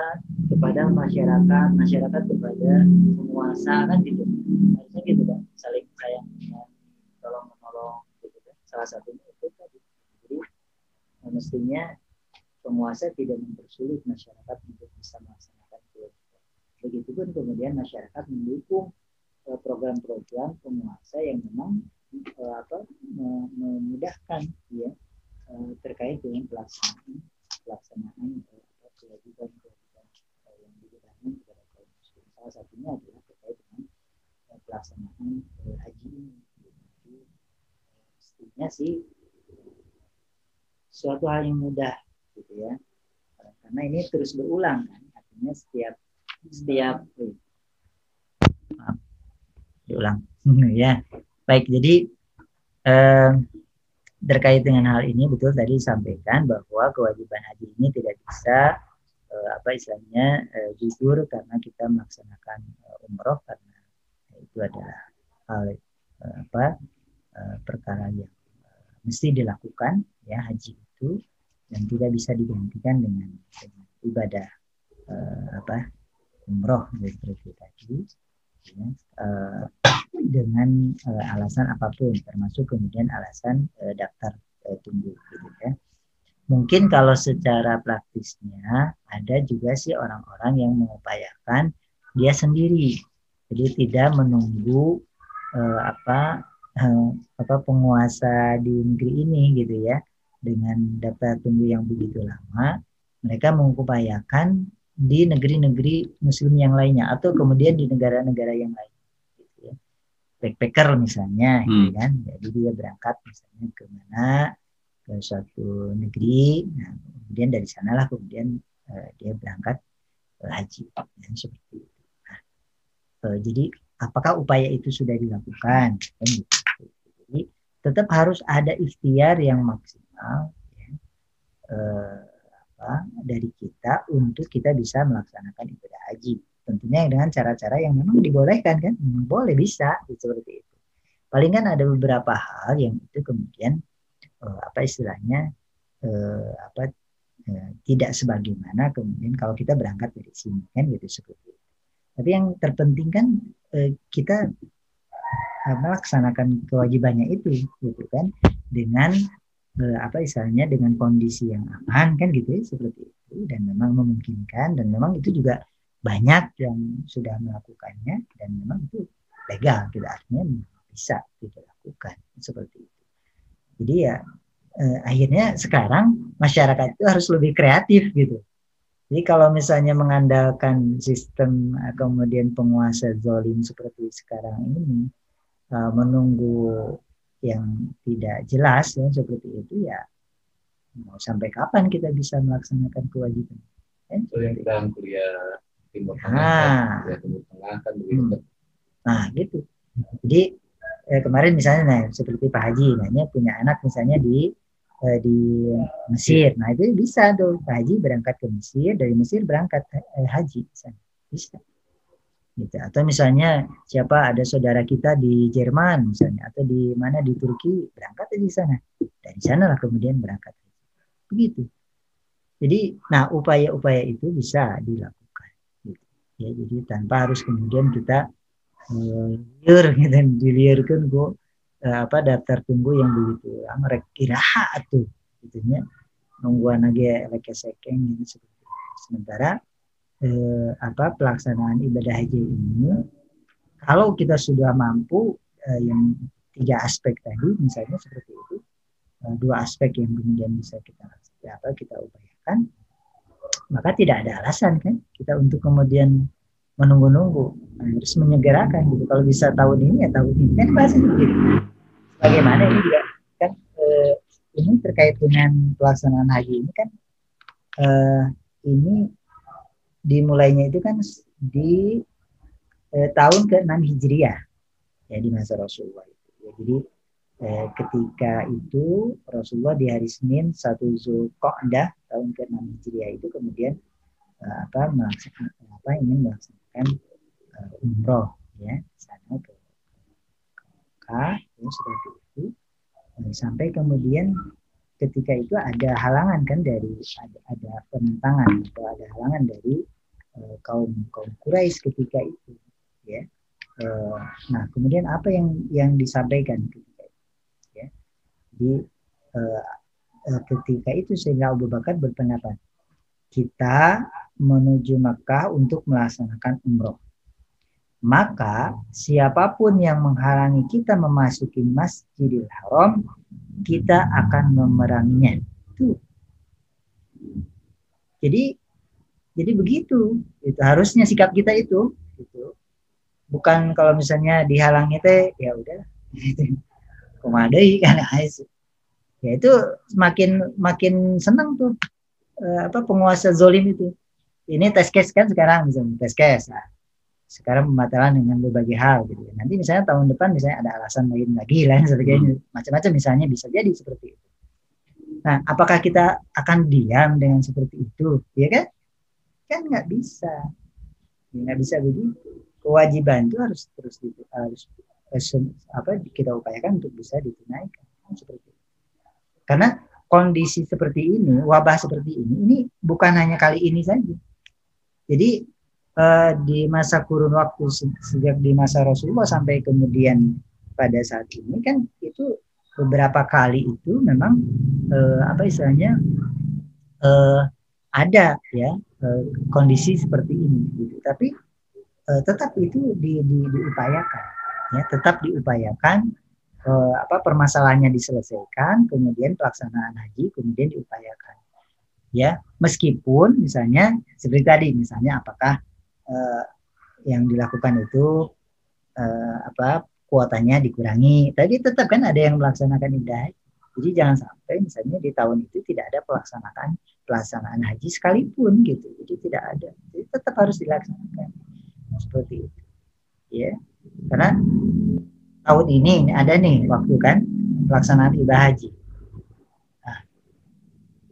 kepada masyarakat kepada penguasa kan gitu, harusnya gitu kan, saling sayang, tolong menolong gitu kan. Salah satunya itu tadi. Jadi mestinya penguasa tidak mempersulit masyarakat untuk bisa melaksanakan kewajiban. Begitupun kemudian masyarakat mendukung program-program penguasa yang memang memudahkan ya terkait dengan pelaksanaan kewajiban yang diberikan kepada kaum muslim. Salah satunya adalah terkait dengan pelaksanaan haji ini. Jadi mestinya sih suatu hal yang mudah gitu ya, karena ini terus berulang kan, artinya setiap diulang ya. Baik, jadi terkait dengan hal ini betul tadi disampaikan bahwa kewajiban haji ini tidak bisa gugur karena kita melaksanakan umroh, karena itu adalah hal perkara yang mesti dilakukan ya, haji itu, dan tidak bisa digantikan dengan ibadah umroh seperti tadi ya, dengan alasan apapun, termasuk kemudian alasan daftar tunggu gitu ya. Mungkin kalau secara praktisnya ada juga sih orang-orang yang mengupayakan dia sendiri, jadi tidak menunggu penguasa di negeri ini gitu ya, dengan daftar tunggu yang begitu lama. Mereka mengupayakan di negeri-negeri muslim yang lainnya atau kemudian di negara-negara yang lain gitu ya. Backpacker misalnya gitu kan, jadi dia berangkat misalnya ke mana, ke suatu negeri, nah kemudian dari sanalah kemudian dia berangkat haji dan seperti itu. Nah, jadi apakah upaya itu sudah dilakukan? Jadi tetap harus ada ikhtiar yang maksimal ya, dari kita untuk kita bisa melaksanakan ibadah haji. Tentunya dengan cara-cara yang memang dibolehkan kan, boleh bisa seperti itu. Paling kan ada beberapa hal yang itu kemudian tidak sebagaimana kemudian kalau kita berangkat dari sini kan gitu, seperti itu. Tapi yang terpenting kan kita melaksanakan kewajibannya itu gitu kan, dengan dengan kondisi yang aman kan gitu ya, seperti itu, dan memang memungkinkan, dan memang itu juga banyak yang sudah melakukannya dan memang itu legal, tidak artinya bisa dilakukan seperti itu. Jadi ya akhirnya sekarang masyarakat itu harus lebih kreatif gitu. Jadi kalau misalnya mengandalkan sistem kemudian penguasa zalim seperti sekarang ini, menunggu yang tidak jelas ya seperti itu ya, mau sampai kapan kita bisa melaksanakan kewajiban? So yang kita kuliah Timur Tengah, kuliah Timur Tengah kan begitu. Nah gitu. Jadi kemarin misalnya seperti Pak Haji, punya anak misalnya di Mesir. Nah itu bisa tuh Pak Haji berangkat ke Mesir, dari Mesir berangkat haji misalnya. Bisa. Gitu. Atau misalnya siapa ada saudara kita di Jerman misalnya, atau di mana di Turki, berangkat di sana. Dari sana lah kemudian berangkat. Begitu. Jadi, nah upaya-upaya itu bisa dilakukan. Gitu. Ya, jadi tanpa harus kemudian kita liur gitu, diliurkan daftar tunggu yang begitu lama, kiraha tuh, gitunya nungguan lagi leke-sekeng gitu seperti itu. Sementara pelaksanaan ibadah haji ini kalau kita sudah mampu yang 3 aspek tadi misalnya seperti itu, 2 aspek yang kemudian bisa kita upayakan, maka tidak ada alasan kan kita untuk kemudian menunggu-nunggu, harus menyegerakan gitu. Kalau bisa tahun ini ya tahun ini kan pasti begitu. Bagaimana ini juga kan ini terkait dengan pelaksanaan haji ini kan ini dimulainya itu kan di tahun ke-6 Hijriah ya, di masa Rasulullah itu. Ya, jadi ketika itu Rasulullah di hari Senin 1 Zulqa'dah tahun ke-6 Hijriah itu kemudian ingin melaksanakan umroh ya sana ke Mekah ya, seperti itu. Sampai kemudian ketika itu ada halangan kan dari ada penentangan atau ada halangan dari kaum Quraisy ketika itu ya. Nah kemudian apa yang disampaikan ketika itu ya. Jadi ketika itu Sayyidina Abu Bakar berpendapat kita menuju Makkah untuk melaksanakan umroh, maka siapapun yang menghalangi kita memasuki Masjidil Haram, kita akan memeranginya. Tuh. Jadi begitu. Itu harusnya sikap kita itu. Gitu. Bukan kalau misalnya dihalangi teh ya udah. Komadai kan ya itu makin senang tuh penguasa zolim itu. Ini test case kan sekarang misalnya test case. Nah, sekarang pembatalan dengan berbagai hal gitu. Nanti misalnya tahun depan misalnya ada alasan lain lagi lah sebagainya, macam-macam misalnya bisa jadi seperti itu. Nah, apakah kita akan diam dengan seperti itu? Ya kan? Kan nggak bisa. Nggak bisa begitu. Kewajiban itu harus kita upayakan untuk bisa ditunaikan seperti itu. Karena kondisi seperti ini, wabah seperti ini bukan hanya kali ini saja. Jadi di masa kurun waktu sejak di masa Rasulullah sampai kemudian pada saat ini kan itu beberapa kali itu memang ada ya kondisi seperti ini gitu. Tapi tetap itu diupayakan ya, tetap diupayakan permasalahannya diselesaikan, kemudian pelaksanaan haji kemudian diupayakan ya, meskipun misalnya seperti tadi misalnya apakah yang dilakukan itu kuotanya dikurangi, tapi tetap kan ada yang melaksanakan ibadah. Jadi jangan sampai misalnya di tahun itu tidak ada pelaksanaan haji sekalipun gitu. Jadi tidak ada. Jadi tetap harus dilaksanakan seperti itu. Ya. Karena tahun ini ada nih waktu kan pelaksanaan ibadah haji. Nah,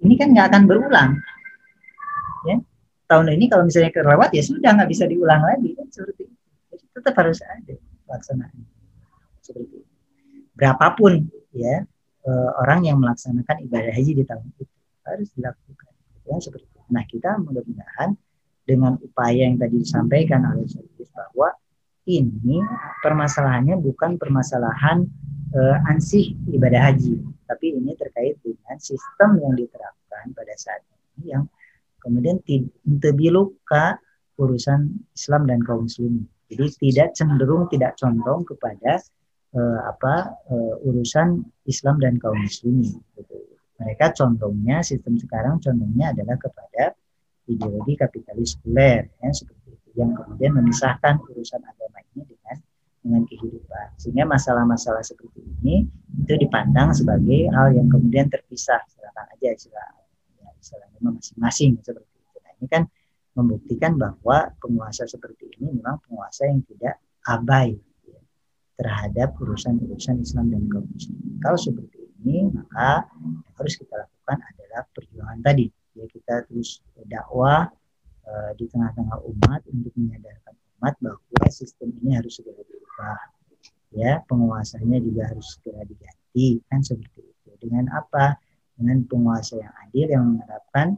ini kan nggak akan berulang. Ya. Tahun ini kalau misalnya kelewat ya sudah nggak bisa diulang lagi kan seperti itu. Jadi tetap harus ada pelaksanaan seperti itu. Berapapun ya orang yang melaksanakan ibadah haji di tahun itu harus dilakukan ya seperti itu. Nah kita mudah-mudahan dengan upaya yang tadi disampaikan oleh Syekh bahwa ini permasalahannya bukan permasalahan ansih ibadah haji, tapi ini terkait dengan sistem yang diterapkan pada saat ini yang kemudian tebiluka urusan Islam dan kaum muslimin. Jadi tidak condong kepada urusan Islam dan kaum muslimin. Mereka condongnya, sistem sekarang condongnya adalah kepada ideologi kapitalis sekuler, ya, seperti itu, yang kemudian memisahkan urusan agama ini dengan kehidupan. Sehingga masalah-masalah seperti ini itu dipandang sebagai hal yang kemudian terpisah, silakan aja istilahnya masing-masing seperti itu. Nah, ini kan membuktikan bahwa penguasa seperti ini memang penguasa yang tidak abai ya, terhadap urusan-urusan Islam dan kaum muslimin. Kalau seperti ini, maka yang harus kita lakukan adalah perjuangan tadi. Ya, kita terus dakwah di tengah-tengah umat untuk menyadarkan umat bahwa sistem ini harus segera diubah. Ya, penguasanya juga harus segera diganti, kan seperti itu. Dengan apa? Dengan penguasa yang adil yang menerapkan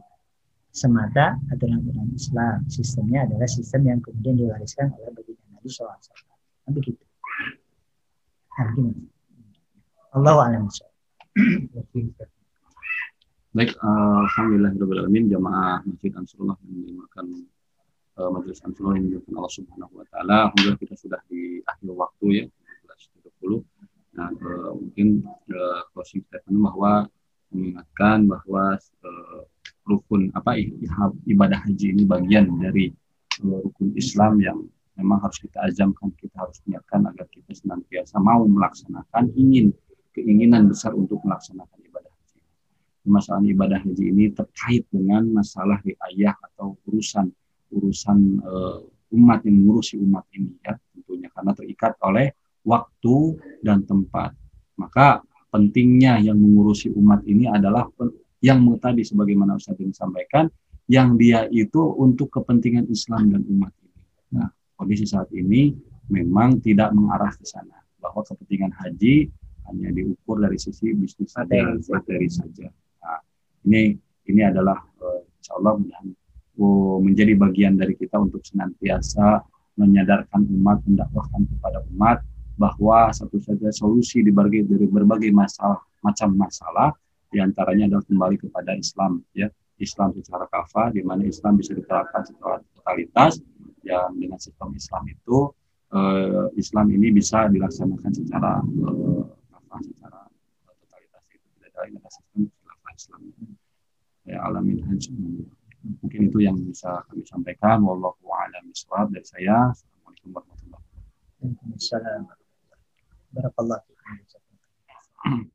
semata aturan-aturan Islam. Sistemnya adalah sistem yang kemudian diwariskan oleh baginda Nabi SAW. Nah, begitu. Nah, gimana? Allahu a'lam. Baik, alhamdulillahirobbilalamin, jamaah Masjid Ansarullah yang dimakan majelis Ansarullah yang dimakan Allah Subhanahu Wa Taala. Alhamdulillah kita sudah di akhir waktu ya, 11.30. Nah, mungkin closing statement bahwa mengingatkan bahwa rukun ibadah haji ini bagian dari rukun Islam yang memang harus kita azamkan, kita harus niatkan agar kita senantiasa mau melaksanakan, keinginan besar untuk melaksanakan ibadah haji. Masalah ibadah haji ini terkait dengan masalah riayah atau urusan umat yang mengurusi umat ini ya, tentunya karena terikat oleh waktu dan tempat. Maka pentingnya yang mengurusi umat ini adalah yang tadi sebagaimana Ustaz ini sampaikan, yang dia itu untuk kepentingan Islam dan umat ini. Nah, kondisi saat ini memang tidak mengarah ke sana, bahwa kepentingan haji hanya diukur dari sisi bisnis saja, materi saja. Nah, ini adalah insya Allah menjadi bagian dari kita untuk senantiasa menyadarkan umat, mendakwahkan kepada umat bahwa satu saja solusi dari berbagai macam masalah, diantaranya adalah kembali kepada Islam ya, Islam secara kafah, di mana Islam bisa diterapkan secara totalitas. Yang dengan sistem Islam itu Islam ini bisa dilaksanakan secara kafah, secara totalitas, itu tidak ada sistem khilafah Islam ya, alamin haji. Mungkin itu yang bisa kami sampaikan. Wallahu a'lam bishawab dari saya. Assalamualaikum warahmatullahi wabarakatuh. Waalaikumsalam. Barakallahu fiikum.